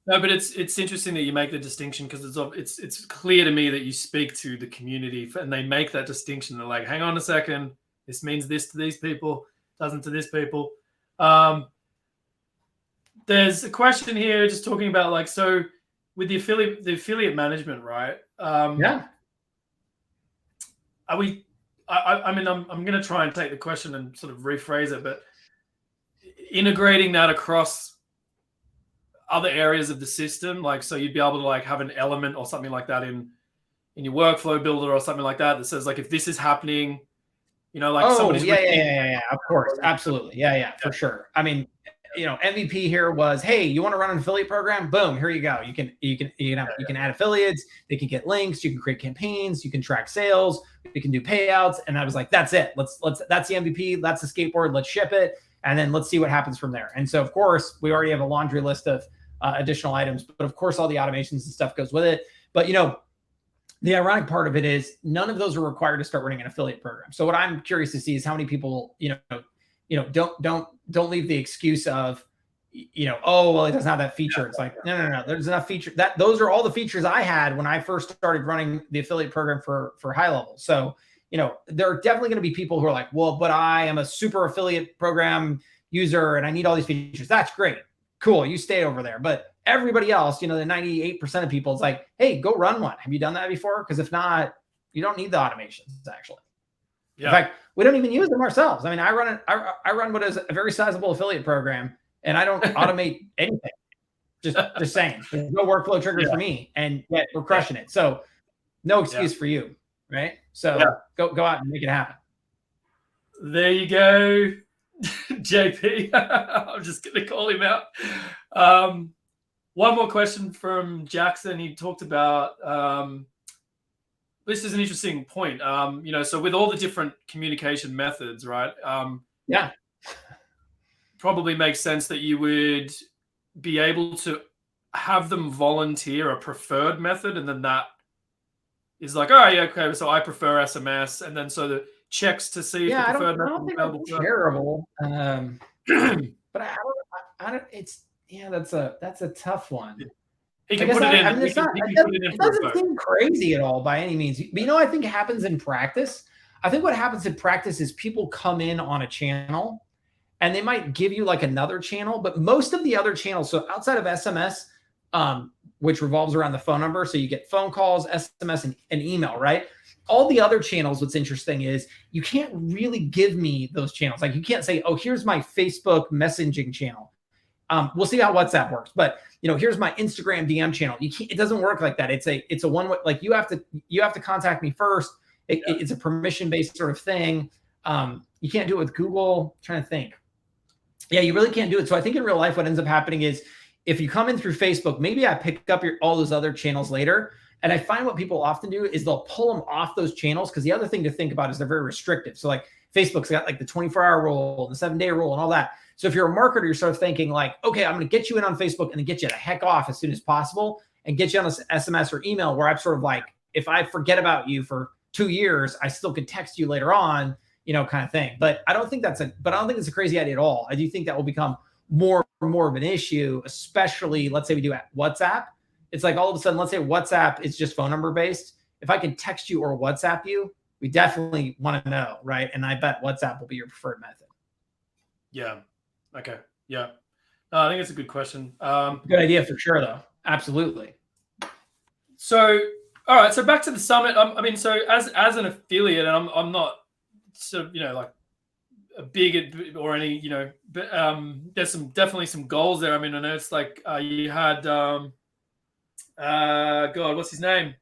No, but it's interesting that you make the distinction, because it's clear to me that you speak to the community and they make that distinction. They're like, hang on a second, this means this to these people, doesn't to this people. There's a question here just talking about like, so with the affiliate management, right? Yeah. Are we? I'm going to try and take the question and sort of rephrase it, but integrating that across other areas of the system, like so you'd be able to like have an element or something like that in your workflow builder or something like that says like, if this is happening, like somebody's of course, absolutely, for sure. I mean, MVP here was, hey, you want to run an affiliate program? Boom, here you go. You can add affiliates. They can get links. You can create campaigns. You can track sales. You can do payouts. And I was like, that's it. That's the MVP. That's the skateboard. Let's ship it, and then let's see what happens from there. And so, of course, we already have a laundry list of additional items, but of course, all the automations and stuff goes with it. But the ironic part of it is none of those are required to start running an affiliate program. So what I'm curious to see is how many people don't leave the excuse of, oh, well, it doesn't have that feature. It's like, no. There's enough feature those are all the features I had when I first started running the affiliate program for HighLevel. So, there are definitely going to be people who are like, well, but I am a super affiliate program user and I need all these features. That's great. Cool. You stay over there. But everybody else, the 98% of people, it's like, hey, go run one. Have you done that before? Because if not, you don't need the automations actually. Yeah. In fact, we don't even use them ourselves. I mean, I run what is a very sizable affiliate program, and I don't automate anything. Just saying, there's no workflow triggers for me, and yet we're crushing it. So, no excuse for you, right? So go out and make it happen. There you go, JP. I'm just gonna call him out. One more question from Jackson. He talked about. This is an interesting point. So with all the different communication methods, right? Probably makes sense that you would be able to have them volunteer a preferred method, and then that is like, oh yeah, okay, so I prefer SMS, and then so the checks to see if the preferred method is available. That's terrible. But I don't. That's a tough one. He can put it in. It doesn't seem crazy at all by any means. But I think happens in practice. I think what happens in practice is people come in on a channel and they might give you like another channel, but most of the other channels, so outside of SMS, which revolves around the phone number, so you get phone calls, SMS, and email, right? All the other channels, what's interesting is you can't really give me those channels. Like you can't say, oh, here's my Facebook messaging channel. We'll see how WhatsApp works. But here's my Instagram DM channel. It doesn't work like that. It's a one way. Like you have to contact me first. It's a permission based sort of thing. You can't do it with Google. I'm trying to think. Yeah, you really can't do it. So I think in real life, what ends up happening is if you come in through Facebook, maybe I pick up all those other channels later. And I find what people often do is they'll pull them off those channels, because the other thing to think about is they're very restrictive. So like Facebook's got like the 24-hour rule, the 7-day rule, and all that. So if you're a marketer, you're sort of thinking like, okay, I'm going to get you in on Facebook and then get you the heck off as soon as possible and get you on a SMS or email, where I'm sort of like, if I forget about you for 2 years, I still could text you later on, kind of thing. But I don't think it's a crazy idea at all. I do think that will become more and more of an issue, especially let's say we do WhatsApp. It's like all of a sudden, let's say WhatsApp is just phone number based. If I can text you or WhatsApp you, we definitely want to know, right? And I bet WhatsApp will be your preferred method. Yeah. Okay. Yeah. No, I think it's a good question. Good idea for sure, though. Absolutely. So, all right. So back to the summit. I mean, so as an affiliate, and I'm not sort of like a big or any but there's definitely some goals there. I mean, I know it's like you had God, what's his name?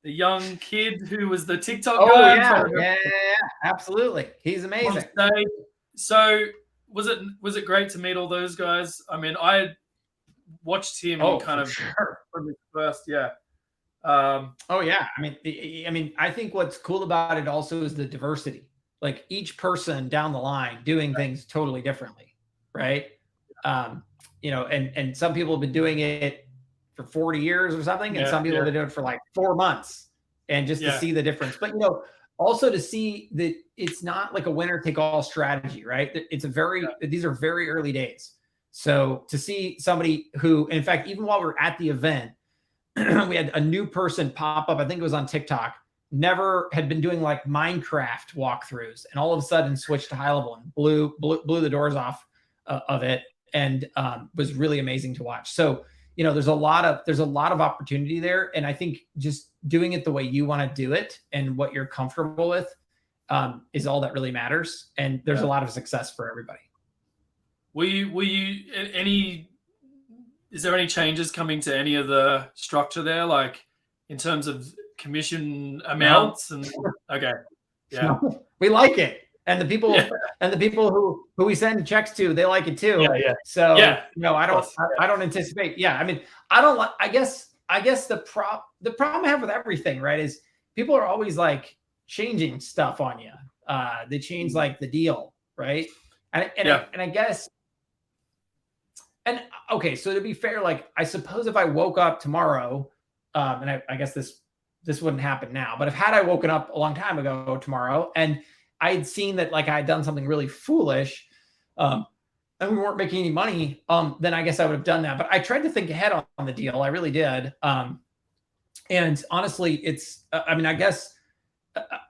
The young kid who was the TikTok guy. Yeah, absolutely. He's amazing. So was it great to meet all those guys? I mean, I watched him kind of from his first, I mean, I think what's cool about it also is the diversity. Like each person down the line doing things totally differently, right? And some people have been doing it for 40 years or something, and some people have been doing it for like 4 months, and just to see the difference. But also to see that it's not like a winner take all strategy, right? It's these are very early days. So to see somebody who, in fact, even while we were at the event, we had a new person pop up. I think it was on TikTok. Never had been doing like Minecraft walkthroughs, and all of a sudden switched to HighLevel and blew the doors off of it, and was really amazing to watch. So there's a lot of opportunity there, and I think just doing it the way you want to do it and what you're comfortable with is all that really matters. And there's a lot of success for everybody. Is there any changes coming to any of the structure there, like in terms of commission amounts? And okay, yeah, we like it, and the people who we send checks to, they like it too. So I don't anticipate. Yeah, I mean, I guess the problem I have with everything, right, is people are always like changing stuff on you. They change like the deal, right? And I guess. And okay, so to be fair, like I suppose if I woke up tomorrow, and I guess this wouldn't happen now, but had I woken up a long time ago tomorrow and I had seen that like I had done something really foolish, and we weren't making any money, then I guess I would have done that. But I tried to think ahead on the deal. I really did. And honestly, it's, I mean, I guess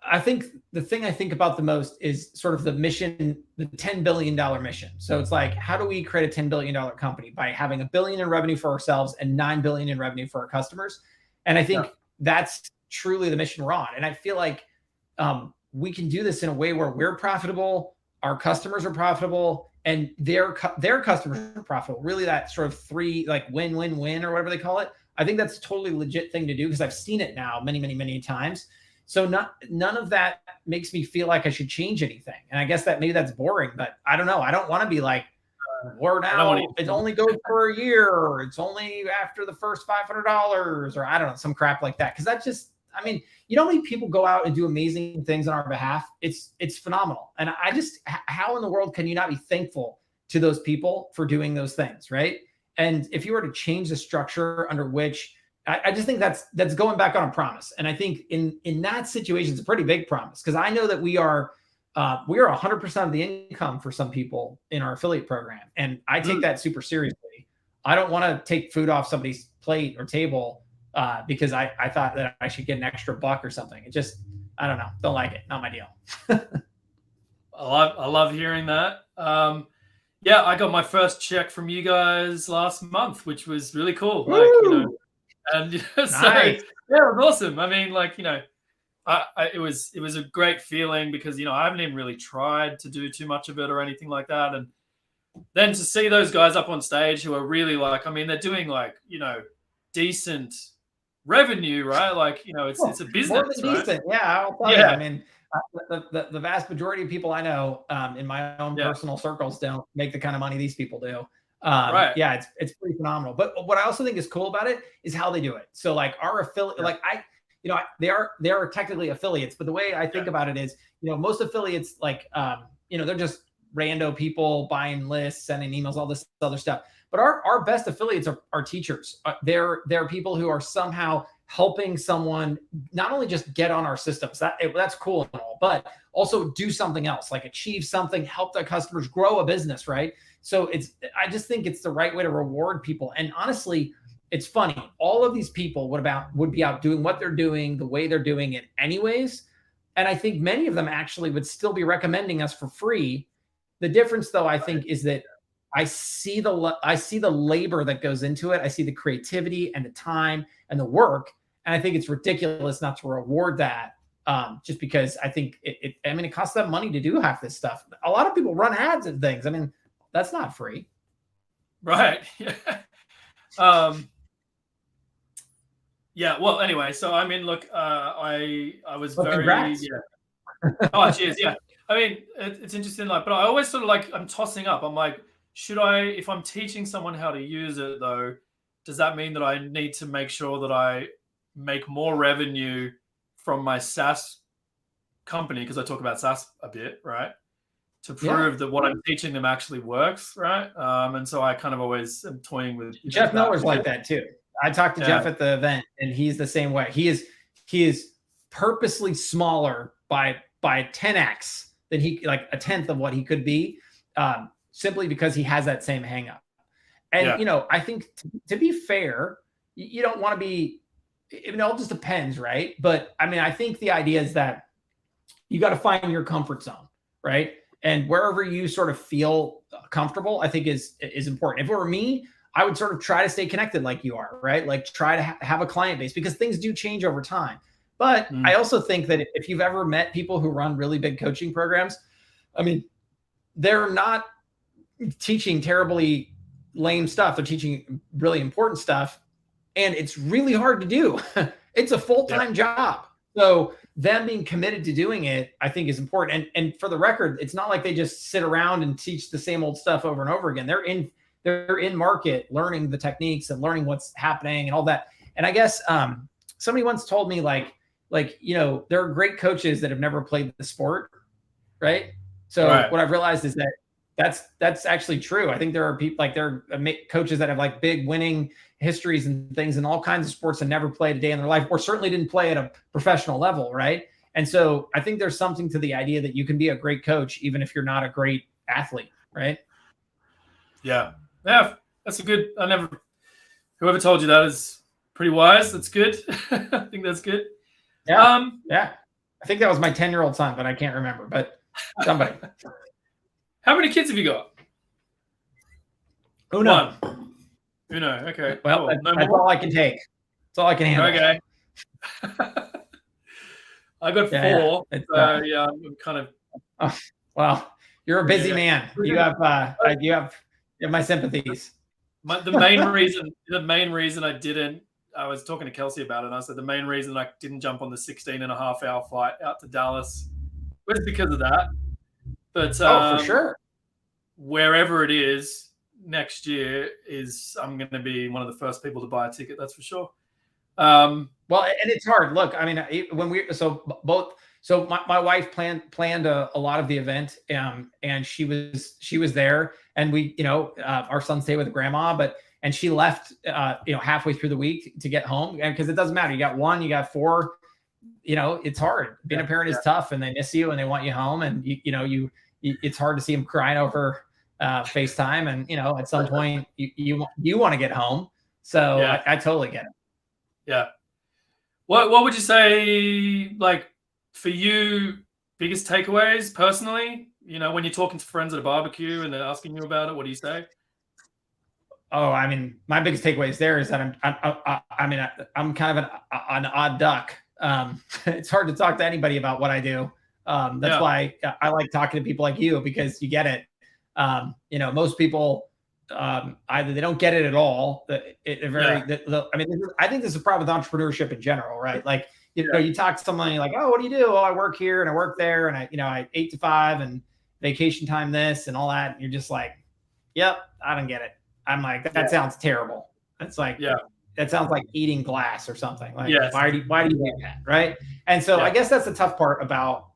I think the thing I think about the most is sort of the mission, the $10 billion mission. So it's like, how do we create a $10 billion company? By having $1 billion in revenue for ourselves and $9 billion in revenue for our customers. And I think that's truly the mission we're on. And I feel like we can do this in a way where we're profitable, our customers are profitable, and their customers are profitable. Really, that sort of three, like win-win-win or whatever they call it. I think that's a totally legit thing to do, because I've seen it now many, many, many times. So none of that makes me feel like I should change anything. And I guess that maybe that's boring, but I don't know. I don't want to be like, it only goes for a year, or it's only after the first $500, or I don't know, some crap like that. Because that's just, I mean, how many people go out and do amazing things on our behalf? It's phenomenal. And I just, how in the world can you not be thankful to those people for doing those things, right? And if you were to change the structure under which, I just think that's going back on a promise. And I think in that situation, it's a pretty big promise, because I know that we are 100% of the income for some people in our affiliate program. And I take that super seriously. I don't want to take food off somebody's plate or table because I thought that I should get an extra buck or something. It just, I don't know. Don't like it. Not my deal. I love hearing that. Yeah, I got my first check from you guys last month, which was really cool. Woo! And nice. So, yeah, it was awesome. I mean, it was a great feeling, because I haven't even really tried to do too much of it or anything like that, and then to see those guys up on stage who are really like, I mean, they're doing like, decent revenue, right? Like, it's a business, more than right? decent. Yeah, I'll tell you. I mean, the vast majority of people I know in my own personal circles don't make the kind of money these people do. Right. Yeah, it's pretty phenomenal. But what I also think is cool about it is how they do it. So like our affiliate, they are technically affiliates, but the way I think about it is, most affiliates they're just rando people buying lists, sending emails, all this other stuff. But our best affiliates are teachers. They're people who are somehow helping someone not only just get on our systems, that's cool and all, but also do something else, like achieve something, help their customers grow a business, right? So I just think it's the right way to reward people. And honestly, it's funny. All of these people would be out doing what they're doing, the way they're doing it anyways. And I think many of them actually would still be recommending us for free. The difference though, I think, is that I see the labor that goes into it. I see the creativity and the time and the work. And I think it's ridiculous not to reward that, just because I think it costs them money to do half this stuff. A lot of people run ads and things. I mean, that's not free. Right. Yeah. Yeah. Well, anyway, so I mean, look, I was congrats. Oh, cheers. Yeah. I mean, it's interesting, but I always sort of I'm tossing up. I'm like, if I'm teaching someone how to use it though, does that mean that I need to make sure that I make more revenue from my SaaS company? Because I talk about SaaS a bit, right? To prove that what I'm teaching them actually works, right? And so I kind of always am toying with Jeff Miller's like that too. I talked to Jeff at the event, and he's the same way. He is purposely smaller by 10x than like a tenth of what he could be, simply because he has that same hang up. And I think to be fair, you don't want to be. It all just depends, right? But I mean, I think the idea is that you got to find your comfort zone, right? And wherever you sort of feel comfortable, I think is important. If it were me, I would sort of try to stay connected like you are, right? Like try to have a client base, because things do change over time. But I also think that if you've ever met people who run really big coaching programs, I mean, they're not teaching terribly lame stuff. They're teaching really important stuff. And it's really hard to do. It's a full-time job. So them being committed to doing it, I think, is important. And for the record, it's not like they just sit around and teach the same old stuff over and over again. They're in market, learning the techniques and learning what's happening and all that. And I guess somebody once told me there are great coaches that have never played the sport, right? So what I've realized is that that's actually true. I think there are people there are coaches that have big winning histories and things in all kinds of sports and never played a day in their life, or certainly didn't play at a professional level, right? And so I think there's something to the idea that you can be a great coach even if you're not a great athlete, right? Yeah, that's a good. Whoever told you that is pretty wise. That's good. I think that's good. Yeah, I think that was my 10-year-old son, but I can't remember. But somebody. How many kids have you got? Uno. Uno. Okay. Well, cool. That's all I can take. That's all I can handle. Okay. I got 4. I'm kind of. Oh, well, you're a busy man. You have my sympathies. The main reason I didn't. I was talking to Kelsey about it, and I said the main reason I didn't jump on the 16.5-hour flight out to Dallas was because of that. But for sure. Wherever it is next year I'm going to be one of the first people to buy a ticket. That's for sure. Well, and it's hard. Look, I mean, my wife planned a lot of the event, and she was there, and we, our son stayed with grandma, and she left, halfway through the week to get home, because it doesn't matter. You got 1, you got 4, it's hard. Being a parent is tough, and they miss you and they want you home, and it's hard to see them crying over FaceTime, and at some point you want to get home. So I totally get it. Yeah. What would you say, for you, biggest takeaways personally? When you're talking to friends at a barbecue and they're asking you about it, what do you say? Oh, I mean, my biggest takeaways there is that I'm kind of an odd duck. It's hard to talk to anybody about what I do. That's why I like talking to people like you, because you get it. Most people either they don't get it at all. I mean, I think this is a problem with entrepreneurship in general, right? Like, you talk to someone, you're like, oh, what do you do? Oh, I work here and I work there, and I 8 to 5 and vacation time this and all that. And you're just like, yep, I don't get it. I'm like, that sounds terrible. It's like, that sounds like eating glass or something. Like, why do you do that, right? And so I guess that's the tough part about,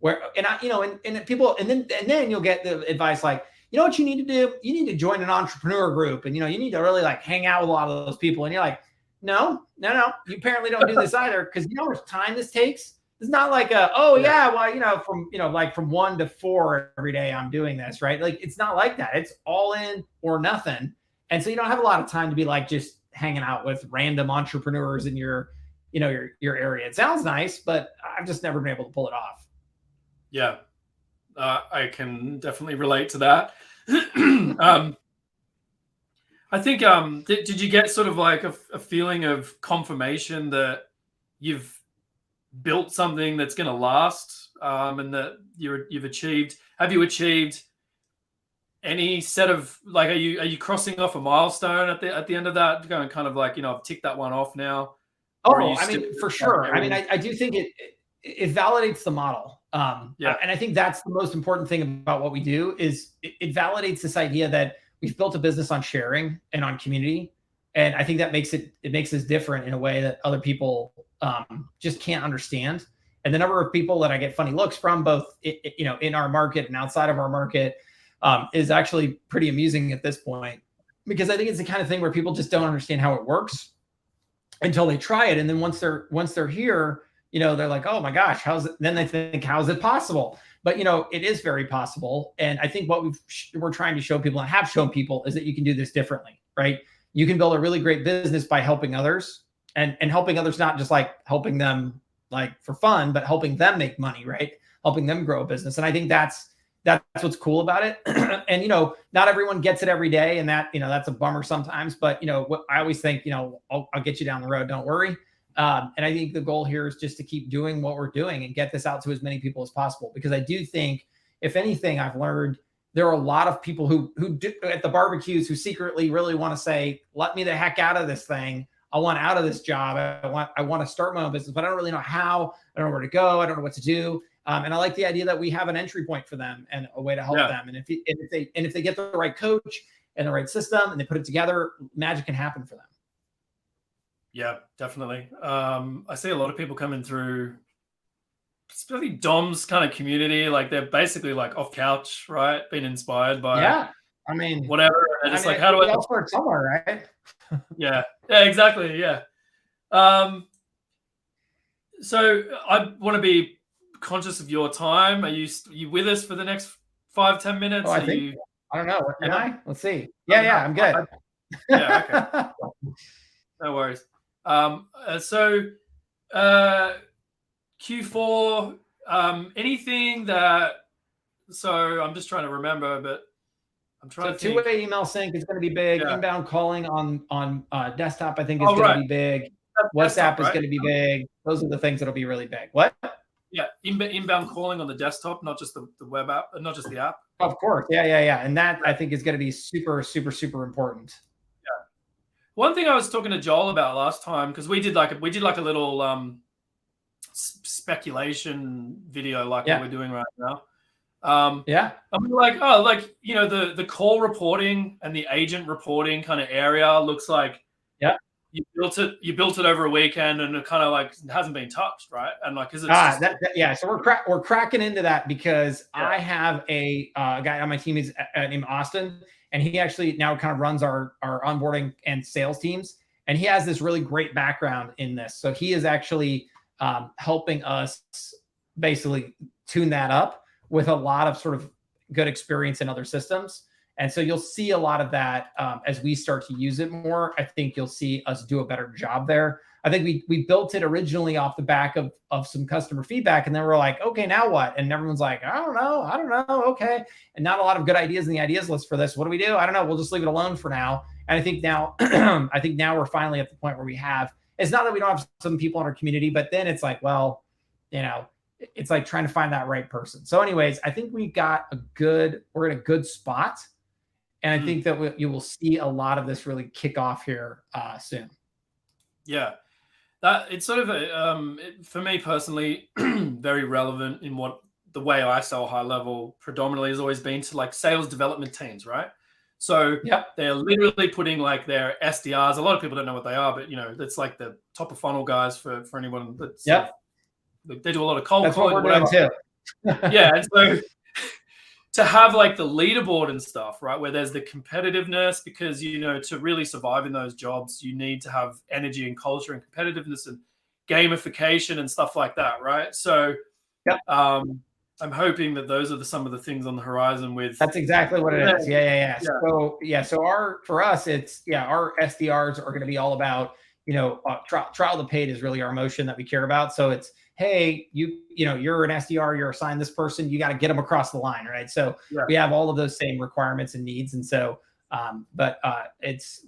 where, and people, and then you'll get the advice like, what you need to do? You need to join an entrepreneur group, and you need to really like hang out with a lot of those people. And you're like, no, you apparently don't do this either, because you know how much time this takes. It's not like from 1 to 4 every day I'm doing this, right? Like, it's not like that. It's all in or nothing. And so you don't have a lot of time to be like just hanging out with random entrepreneurs in your area. It sounds nice, but I've just never been able to pull it off. Yeah. I can definitely relate to that. I think, did you get sort of like a feeling of confirmation that you've built something that's going to last, and that have you achieved any set of, like, are you crossing off a milestone at the end of that, going kind of like, I've ticked that one off now? Oh, I mean, for sure. I mean, I do think it validates the model. And I think that's the most important thing about what we do is it validates this idea that we've built a business on sharing and on community. And I think that makes us different in a way that other people just can't understand. And the number of people that I get funny looks from, both in our market and outside of our market, is actually pretty amusing at this point, because I think it's the kind of thing where people just don't understand how it works until they try it. And then once they're here, they're like, oh my gosh, then they think, how is it possible? But, it is very possible. And I think what we're trying to show people and have shown people is that you can do this differently, right? You can build a really great business by helping others, and helping others, not just like helping them like for fun, but helping them make money, right? Helping them grow a business. And I think that's what's cool about it. And, not everyone gets it every day, and that's a bummer sometimes, but what I always think, I'll get you down the road. Don't worry. And I think the goal here is just to keep doing what we're doing and get this out to as many people as possible. Because I do think, if anything, I've learned there are a lot of people who do, at the barbecues, who secretly really want to say, let me the heck out of this thing. I want out of this job. I want to start my own business, but I don't really know how. I don't know where to go. I don't know what to do. And I like the idea that we have an entry point for them and a way to help them. And if they get the right coach and the right system and they put it together, magic can happen for them. Yeah, definitely. I see a lot of people coming through, especially Dom's kind of community. Like, they're basically like off couch, right? Being inspired by whatever. And it's like, how do I all start somewhere, right? Yeah, exactly. Yeah. So I want to be conscious of your time. Are you with us for the next 5-10 minutes? Oh, I don't know. Am I? Let's see. Yeah, I'm good. Okay. No worries. So Q4, anything that, so I'm just trying to remember, but I'm trying to think. Two-way email sync is going to be big. Inbound calling on desktop, I think, is going to be big. WhatsApp is going to be big. Those are the things that'll be really big. What? Yeah, inbound calling on the desktop, not just the web app, not just the app. Of course, yeah, and that I think is going to be super, super, super important. Yeah. One thing I was talking to Joel about last time, because we did like a little speculation video, like what we're doing right now. And we were like, the call reporting and the agent reporting kind of area looks like you built it over a weekend, and it kind of like hasn't been touched, right? And like, is it? So we're cracking into that, because I have a guy on my team is named Austin, and he actually now kind of runs our onboarding and sales teams, and he has this really great background in this. So he is actually helping us basically tune that up with a lot of sort of good experience in other systems. And so you'll see a lot of that as we start to use it more. I think you'll see us do a better job there. I think we built it originally off the back of some customer feedback, and then we're like, okay, now what? And everyone's like, I don't know, okay. And not a lot of good ideas in the ideas list for this. What do we do? I don't know. We'll just leave it alone for now. And I think now, we're finally at the point where we have. It's not that we don't have some people in our community, but then it's like, well, it's like trying to find that right person. So anyways, I think we're in a good spot. And I think that you will see a lot of this really kick off here soon. Yeah. That it's sort of for me personally, very relevant in what the way I sell high level predominantly has always been to like sales development teams, right? So Yep. they're literally putting like their SDRs. A lot of people don't know what they are, but that's like the top of funnel guys for anyone that sort Yep. of, they do a lot of cold That's what calling, we're whatever. doing too. Yeah, and so to have like the leaderboard and stuff, right, where there's the competitiveness, because to really survive in those jobs, you need to have energy and culture and competitiveness and gamification and stuff like that, right? So, Yep. I'm hoping that those are some of the things on the horizon. That's exactly what it is. Yeah. Yeah. So for us, it's our SDRs are going to be all about trial to paid is really our motion that we care about. So it's, hey, you're an SDR, you're assigned this person, you got to get them across the line, right? So we have all of those same requirements and needs, and so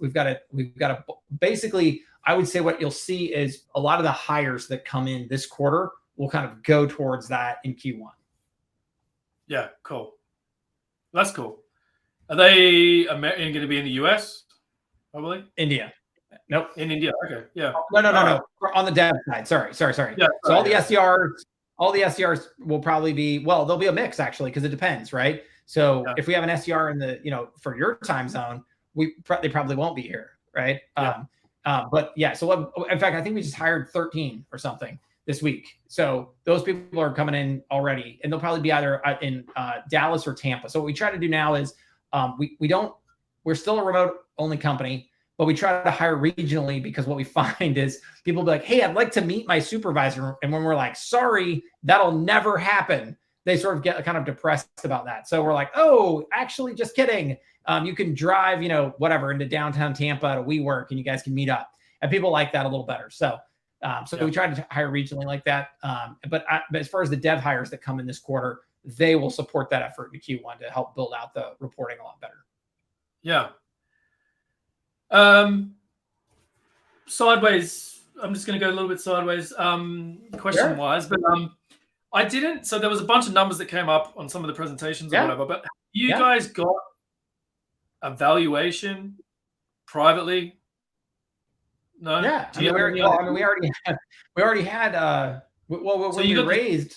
we've got to basically, I would say what you'll see is a lot of the hires that come in this quarter will kind of go towards that in Q1. Yeah, cool. That's cool. Are they going to be in the US? Probably India. Nope. In India. Okay. Yeah. No. On the dev side. Sorry. Yeah, so all the SDRs will probably be, well, there'll be a mix actually, because it depends, right? So if we have an SDR in the, for your time zone, they probably won't be here, right? Yeah. But yeah, so in fact, I think we just hired 13 or something this week. So those people are coming in already, and they'll probably be either in Dallas or Tampa. So what we try to do now is we're still a remote only company, but we try to hire regionally, because what we find is people be like, hey, I'd like to meet my supervisor. And when we're like, sorry, that'll never happen, they sort of get kind of depressed about that. So we're like, oh, actually, just kidding. You can drive, whatever, into downtown Tampa to WeWork, and you guys can meet up. And people like that a little better. So we try to hire regionally like that. But as far as the dev hires that come in this quarter, they will support that effort in Q1 to help build out the reporting a lot better. Yeah. Sideways. I'm just going to go a little bit sideways, question-wise, but I didn't. So there was a bunch of numbers that came up on some of the presentations or whatever. But you guys got a valuation privately? No. Yeah. We already had. When we raised.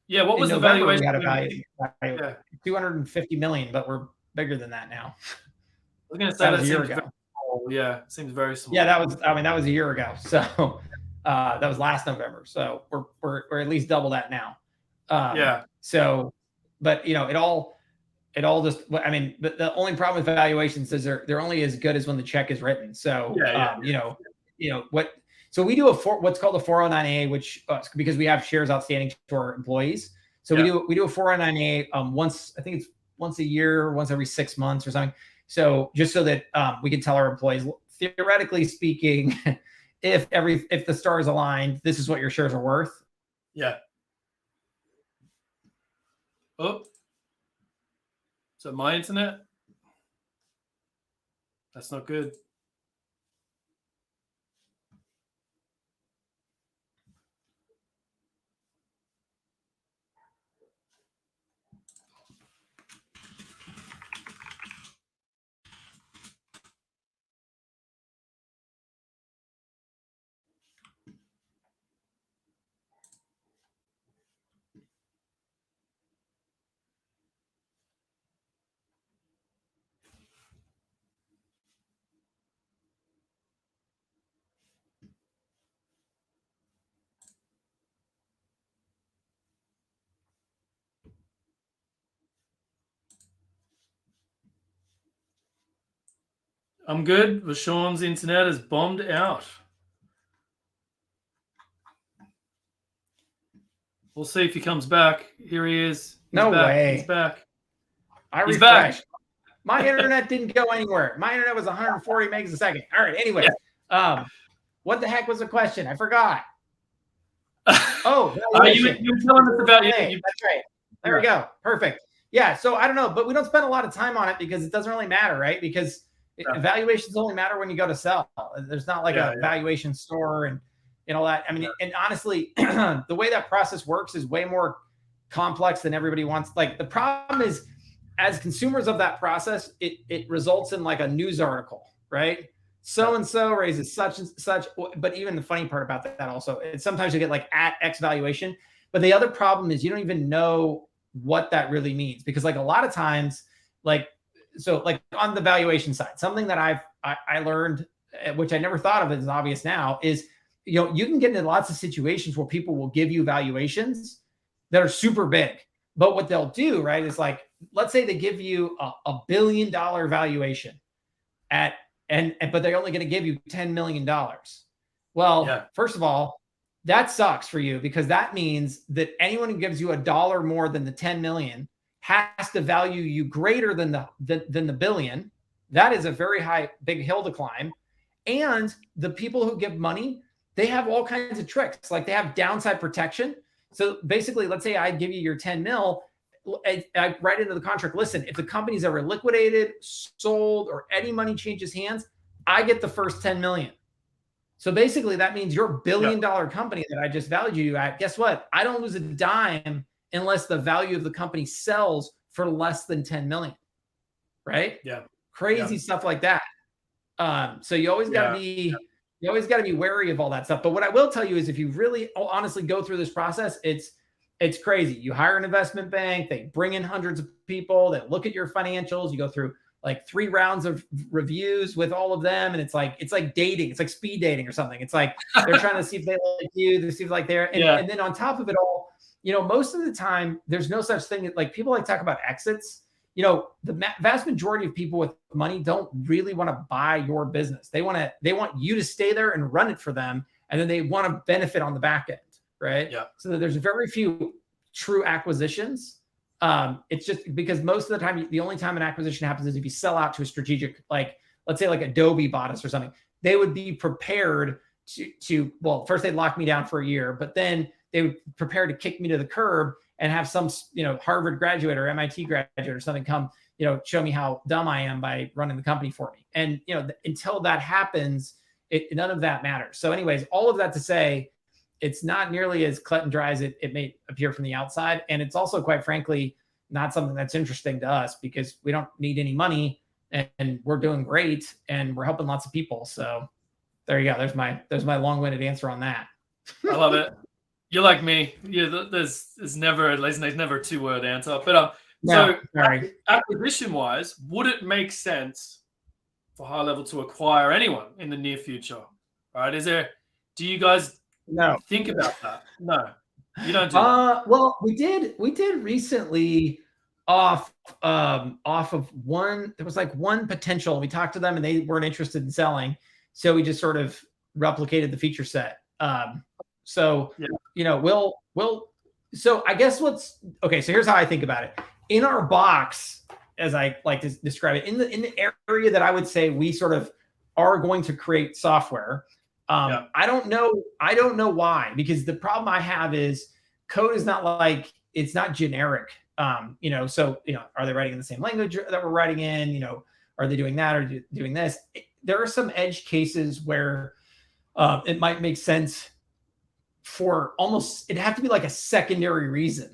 What was the valuation? We had a $250 million, but we're bigger than that now. I was going to say that was a year ago. Yeah, seems very small. Yeah, that was a year ago. So that was last November. So we're at least double that now. So, but it all just, but the only problem with valuations is they're only as good as when the check is written. So so we do what's called a 409A, which because we have shares outstanding to our employees. So we do a 409A once, I think it's once a year, once every 6 months or something. So just so that we can tell our employees, theoretically speaking, if the stars aligned, this is what your shares are worth. Yeah. Oh, is that my internet? That's not good. I'm good, but Shaun's internet is bombed out. We'll see if he comes back. Here he is. He's back. Way. He's back. I refreshed. My internet didn't go anywhere. My internet was 140 megs a second. All right. Anyway, what the heck was the question? I forgot. Oh, you were telling us about you. That's right. There we go. Perfect. Yeah. So I don't know, but we don't spend a lot of time on it because it doesn't really matter, right? Because valuations only matter when you go to sell. There's not like a valuation store, and and all that. I mean, and honestly, the way that process works is way more complex than everybody wants. Like, the problem is, as consumers of that process, it results in like a news article, right? So and so raises such and such. But even the funny part about that also, is sometimes you get like at X valuation. But the other problem is you don't even know what that really means, because like a lot of times, like, so like on the valuation side, something that I learned, which I never thought of as obvious now, is, you know, you can get into lots of situations where people will give you valuations that are super big. But what they'll do, right, is like, let's say they give you a $1 billion valuation at, but they're only going to give you $10 million. Well, first of all, that sucks for you, because that means that anyone who gives you $1 more than the 10 million has to value you greater than the billion. That is a very big hill to climb. And the people who give money, they have all kinds of tricks. Like, they have downside protection. So basically, let's say I give you your 10 mil, I write into the contract, listen, if the company's ever liquidated, sold, or any money changes hands, I get the first 10 million. So basically, that means your $1 billion company that I just valued you at, guess what? I don't lose a dime unless the value of the company sells for less than 10 million, right? Yeah. Crazy stuff like that. So you always got to be, you always got to be wary of all that stuff. But what I will tell you is, if you really honestly go through this process, it's crazy. You hire an investment bank, they bring in hundreds of people that look at your financials. You go through like 3 rounds of reviews with all of them. And it's like dating. It's like speed dating or something. It's like, they're trying to see if they like you, to see if like they're, and then on top of it all, you know, most of the time there's no such thing. Like, people like talk about exits. You know, the vast majority of people with money don't really want to buy your business. They want you to stay there and run it for them. And then they want to benefit on the back end. Right. Yeah. So there's very few true acquisitions. It's just because most of the time, the only time an acquisition happens is if you sell out to a strategic, like, let's say like Adobe bought us or something. They would be prepared to well, first they'd lock me down for a year, but then they would prepare to kick me to the curb and have some, you know, Harvard graduate or MIT graduate or something come, you know, show me how dumb I am by running the company for me. And, you know, until that happens, none of that matters. So anyways, all of that to say, it's not nearly as cut and dry as it may appear from the outside. And it's also, quite frankly, not something that's interesting to us, because we don't need any money and we're doing great and we're helping lots of people. So there you go. There's my long-winded answer on that. I love it. You're like me. Yeah, there's never a 2-word answer. But no, so acquisition wise, would it make sense for HighLevel to acquire anyone in the near future? Right? Do you guys think about that? No, you don't do that. Well, we did recently off of one. There was like one potential. We talked to them and they weren't interested in selling, so we just sort of replicated the feature set. So you know, we'll. So I guess okay. So here's how I think about it. In our box, as I like to describe it, in the area that I would say we sort of are going to create software. I don't know why, because the problem I have is code is not like, it's not generic. You know, so, you know, are they writing in the same language that we're writing in? You know, are they doing that or doing this? There are some edge cases where it might make sense for it'd have to be like a secondary reason.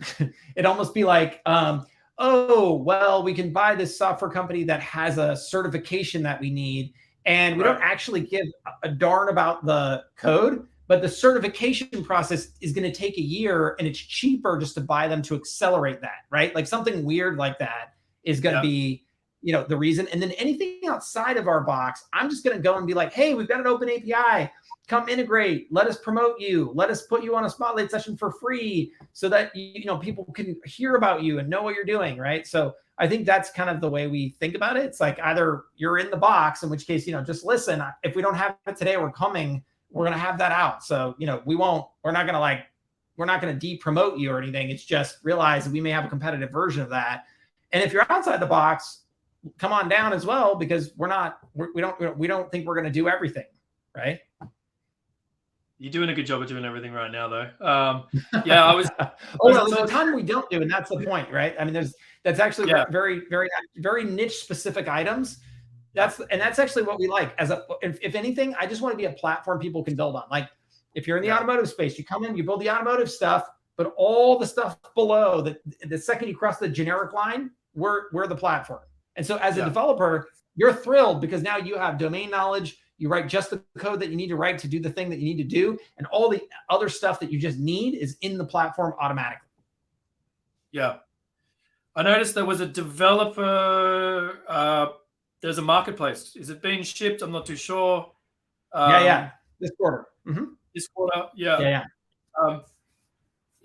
It'd almost be like, oh, well, we can buy this software company that has a certification that we need. And we don't actually give a darn about the code, but the certification process is going to take a year, and it's cheaper just to buy them to accelerate that, right? Like something weird like that is going to be, you know, the reason. And then anything outside of our box, I'm just going to go and be like, hey, we've got an open API. Come integrate. Let us promote you. Let us put you on a spotlight session for free so that, you know, people can hear about you and know what you're doing, right? So I think that's kind of the way we think about it. It's like, either you're in the box, in which case, you know, just listen. If we don't have it today, we're going to have that out. So, you know, we're not going to de-promote you or anything. It's just realize that we may have a competitive version of that. And if you're outside the box, come on down as well, because we don't think we're going to do everything, right? You're doing a good job of doing everything right now, though. Yeah, I was. There's a ton we don't do, and that's the point, right? I mean, that's actually very, very, very niche specific items. That's actually what we like. If anything, I just want to be a platform people can build on. Like, If you're in the automotive space, you come in, you build the automotive stuff, but all the stuff below, the second you cross the generic line, we're the platform. And so as a developer, you're thrilled because now you have domain knowledge. You write just the code that you need to write to do the thing that you need to do. And all the other stuff that you just need is in the platform automatically. Yeah. I noticed there was a developer, there's a marketplace. Is it being shipped? I'm not too sure. Yeah. This quarter. This quarter, yeah. Yeah.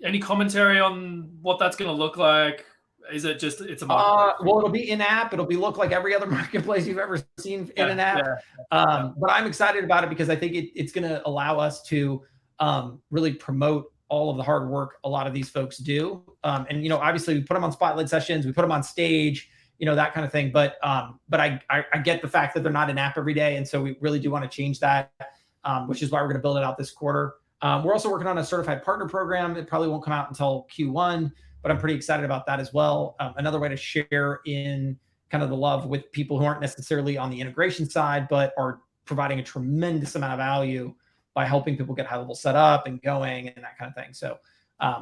Any commentary on what that's going to look like? Is it just, it's a marketplace? Well, it'll be in-app. It'll be look like every other marketplace you've ever seen in an app. But I'm excited about it because I think it's going to allow us to really promote all of the hard work a lot of these folks do. And, you know, obviously we put them on spotlight sessions, we put them on stage, you know, that kind of thing. But I get the fact that they're not in app every day. And so we really do want to change that, which is why we're going to build it out this quarter. We're also working on a certified partner program. It probably won't come out until Q1, but I'm pretty excited about that as well. Another way to share in kind of the love with people who aren't necessarily on the integration side, but are providing a tremendous amount of value by helping people get HighLevel set up and going and that kind of thing. So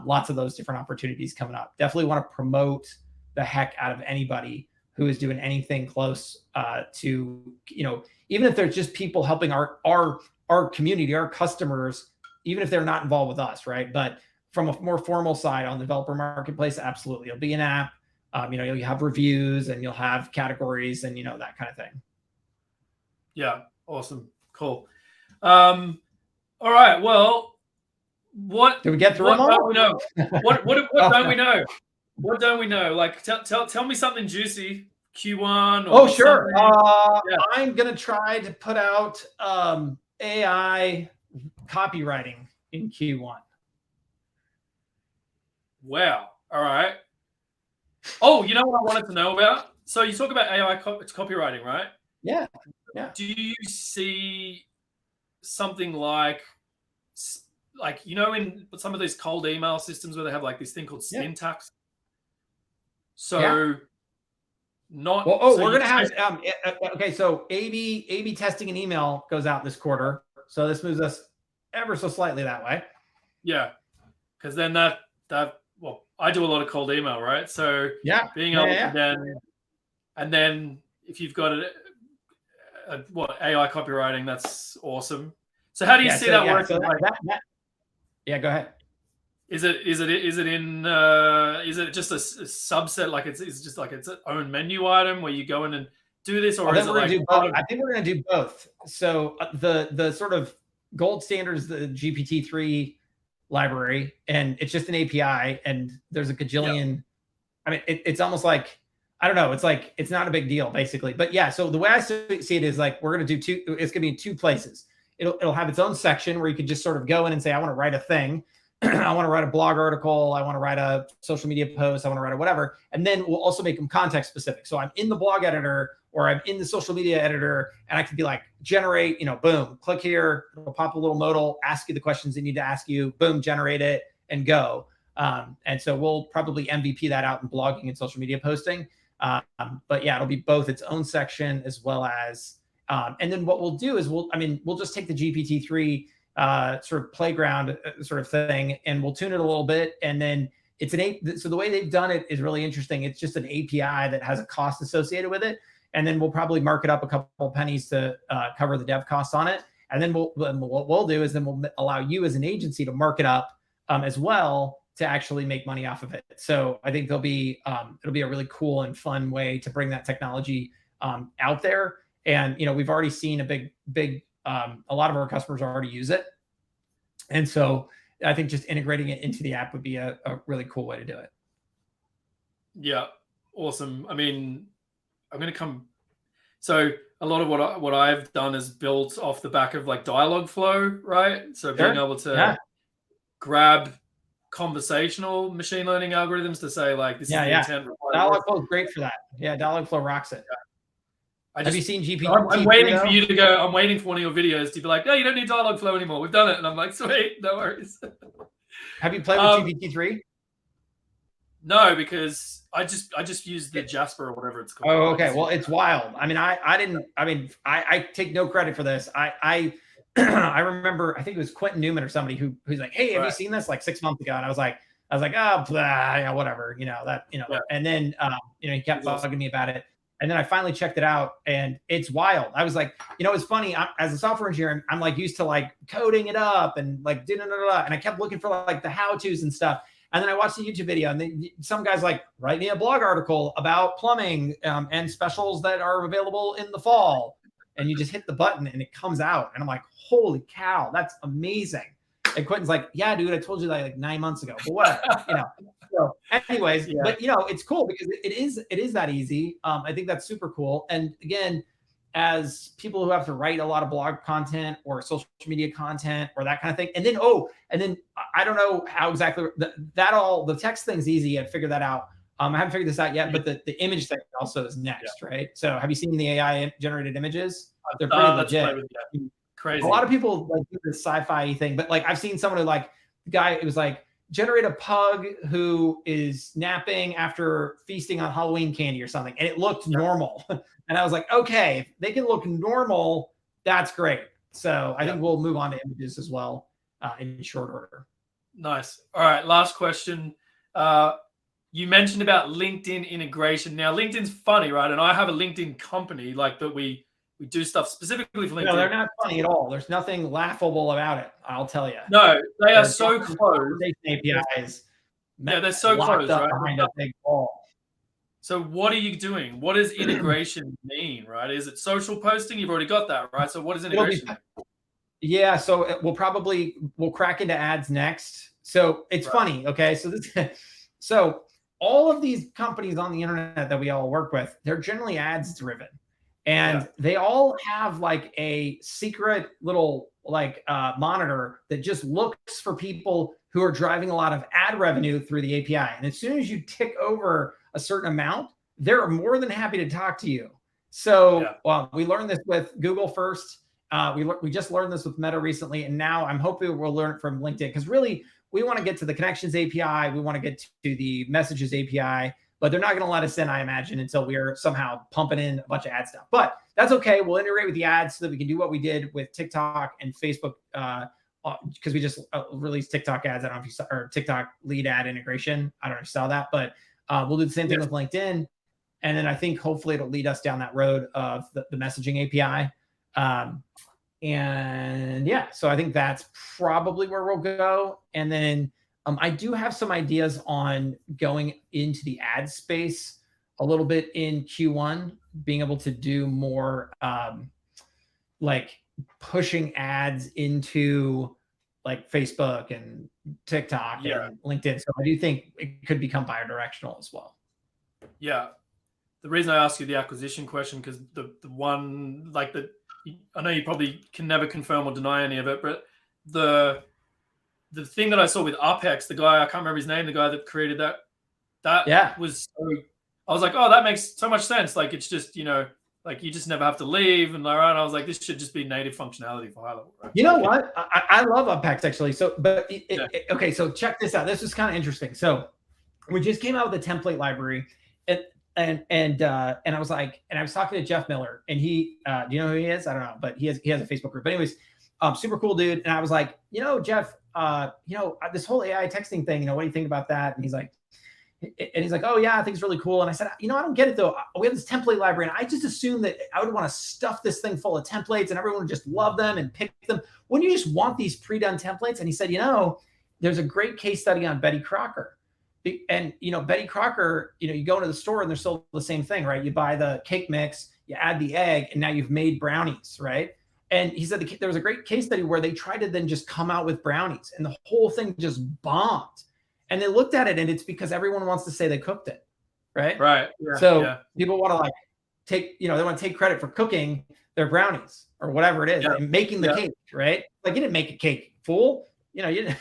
lots of those different opportunities coming up. Definitely want to promote the heck out of anybody who is doing anything close to, you know, even if they're just people helping our community, our customers, even if they're not involved with us, right? But from a more formal side on the developer marketplace, absolutely. It'll be an app. You know, you'll have reviews and you'll have categories and, you know, that kind of thing. Yeah. Awesome. Cool. All right. Well, what did we get through? What don't we know? What don't we know? What don't we know? Like, tell me something juicy. Q1. Or sure. I'm gonna try to put out AI copywriting in Q1. Wow. All right. Oh, you know what I wanted to know about? So you talk about AI copywriting, right? Yeah. Do you see something like, you know, in some of these cold email systems where they have like this thing called syntax? So not. Well, so we're gonna have okay. So A/B testing an email goes out this quarter. So this moves us ever so slightly that way. Yeah, because then that well, I do a lot of cold email, right? So being able to then if you've got what AI copywriting, that's awesome. So how do you see that working? So go ahead. Is it just a subset? Like it's just like its own menu item where you go in and do this, or is it like? I think we're going to do both. So the sort of gold standard is the GPT-3 library, and it's just an API, and there's a gajillion. I mean, it's almost like, I don't know. It's like, it's not a big deal basically, but yeah. So the way I see it is like, we're going to do two. It's going to be in two places. It'll have its own section where you can just sort of go in and say, I want to write a thing. I want to write a blog article. I want to write a social media post. I want to write a whatever. And then we'll also make them context specific. So I'm in the blog editor or I'm in the social media editor, and I could be like, generate, you know, boom, click here. It'll pop a little modal, ask you the questions they need to ask you, boom, generate it and go. And so we'll probably MVP that out in blogging and social media posting. But yeah, it'll be both its own section as well as, and then what we'll do is we'll just take the GPT-3 sort of playground sort of thing, and we'll tune it a little bit. And then so the way they've done it is really interesting. It's just an API that has a cost associated with it. And then we'll probably mark it up a couple pennies to cover the dev costs on it. And then what we'll do is then we'll allow you as an agency to mark it up as well to actually make money off of it. So I think it'll be a really cool and fun way to bring that technology out there. And, you know, we've already seen a lot of our customers already use it. And so I think just integrating it into the app would be a really cool way to do it. Yeah. Awesome. I mean, I'm going to come. So a lot of what I've done is built off the back of like dialogue flow, right? So being able to grab conversational machine learning algorithms to say like, this is the intent. Dialogflow is great for that. Yeah. Dialogflow rocks it. Have you seen GPT? I'm waiting for you to go. I'm waiting for one of your videos to be like, no, you don't need Dialogflow anymore. We've done it. And I'm like, sweet, no worries. Have you played with GPT-3? No, because I just use the Jasper or whatever it's called. Oh, okay. Well, it's wild. I mean, I take no credit for this. I I remember, I think it was Quentin Newman or somebody who's like, hey, have you seen this, like 6 months ago? And I was like, oh, blah, yeah, whatever, and then, he kept bugging me about it. And then I finally checked it out, and it's wild. I was like, it's funny. As a software engineer, I'm like used to like coding it up and like, and I kept looking for like the how-tos and stuff. And then I watched a YouTube video, and then some guy's like, write me a blog article about plumbing and specials that are available in the fall. And you just hit the button and it comes out. And I'm like, holy cow, that's amazing. And Quentin's like, yeah, dude, I told you that like 9 months ago, but whatever, So anyways, but it's cool because it is that easy. I think that's super cool. And again, as people who have to write a lot of blog content or social media content or that kind of thing. And then I don't know how exactly the text thing's easy. I'd figure that out. I haven't figured this out yet, but the image thing also is next, right? So have you seen the AI generated images? They're pretty legit. Crazy. A lot of people like do this sci-fi thing, but like I've seen someone who like the guy, it was like generate a pug who is napping after feasting on Halloween candy or something, and it looked normal. And I was like, okay, if they can look normal, that's great. So I think we'll move on to images as well in short order. Nice. All right, last question. You mentioned about LinkedIn integration. Now, LinkedIn's funny, right? And I have a LinkedIn company like that. We do stuff specifically for LinkedIn. No, they're not funny at all. There's nothing laughable about it. I'll tell you. No, they are so close. APIs. Yeah, they're so close, right? Behind a big wall. So what are you doing? What does integration mean, right? Is it social posting? You've already got that, right? So what is integration? Yeah, so we'll crack into ads next. So it's funny, okay? So all of these companies on the internet that we all work with, they're generally ads driven. And they all have like a secret little like monitor that just looks for people who are driving a lot of ad revenue through the API. And as soon as you tick over a certain amount, they're more than happy to talk to you. So we learned this with Google first. We just learned this with Meta recently. And now I'm hoping we'll learn it from LinkedIn, because really we want to get to the connections API. We want to get to the messages API. But they're not going to let us in, I imagine, until we are somehow pumping in a bunch of ad stuff. But that's okay. We'll integrate with the ads so that we can do what we did with TikTok and Facebook, because we just released TikTok ads. I don't know if you saw, or TikTok lead ad integration. I don't know if you saw that, but we'll do the same thing with LinkedIn. And then I think hopefully it'll lead us down that road of the messaging API. So I think that's probably where we'll go. And then I do have some ideas on going into the ad space a little bit in Q1, being able to do more like pushing ads into like Facebook and TikTok and LinkedIn. So I do think it could become bidirectional as well. Yeah. The reason I ask you the acquisition question, because the one, like I know you probably can never confirm or deny any of it, but the thing that I saw with Apex, the guy, I can't remember his name, the guy that created that was so, I was like, oh, that makes so much sense. Like, it's just, like you just never have to leave. And I was like, this should just be native functionality for HighLevel, right? You know what? I love Apex actually. So, but okay, so check this out. This is kind of interesting. So we just came out with a template library, and I was like, and I was talking to Jeff Miller, and he, do you know who he is? I don't know, but he has a Facebook group. But anyways, super cool dude. And I was like, Jeff, this whole AI texting thing, what do you think about that? And he's like, oh yeah, I think it's really cool. And I said, I don't get it though. We have this template library, and I just assumed that I would want to stuff this thing full of templates and everyone would just love them and pick them. Wouldn't you just want these pre-done templates? And he said, there's a great case study on Betty Crocker. And, Betty Crocker, you go into the store and they're still the same thing, right? You buy the cake mix, you add the egg, and now you've made brownies, right? And he said there was a great case study where they tried to then just come out with brownies, and the whole thing just bombed. And they looked at it, and it's because everyone wants to say they cooked it, right? Right. Yeah, so people want to they want to take credit for cooking their brownies or whatever it is, and making the cake, right? Like, you didn't make a cake, fool. You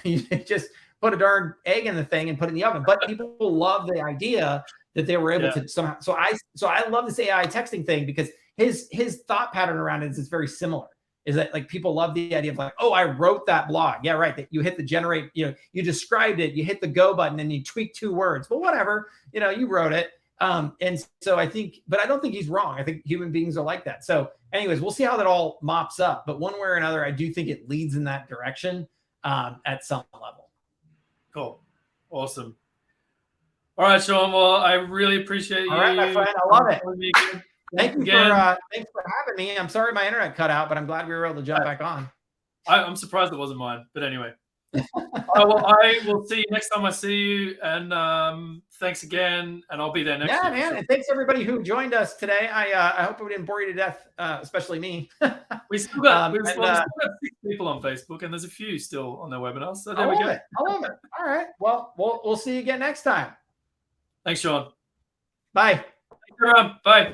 just put a darn egg in the thing and put it in the oven. But people love the idea that they were able to somehow. So I love this AI texting thing because his thought pattern around it is very similar. Is that like people love the idea of like, oh, I wrote that blog. Yeah, right. That you hit the generate, you described it, you hit the go button and you tweak 2 words. But whatever, you wrote it. And so I think, but I don't think he's wrong. I think human beings are like that. So anyways, we'll see how that all mops up. But one way or another, I do think it leads in that direction at some level. Cool. Awesome. All right, Shaun. Well, I really appreciate you. All right, my friend. I love it. Thanks Thanks for having me. I'm sorry my internet cut out, but I'm glad we were able to jump back on. I'm surprised it wasn't mine. But anyway. Well, I will see you next time I see you. And thanks again. And I'll be there next year. Yeah, man. Sure. And thanks everybody who joined us today. I hope we didn't bore you to death, especially me. We still got, we still got 6 people on Facebook, and there's a few still on their webinars. So there we go. I love it. All right. Well, we'll see you again next time. Thanks, Shaun. Bye. Bye.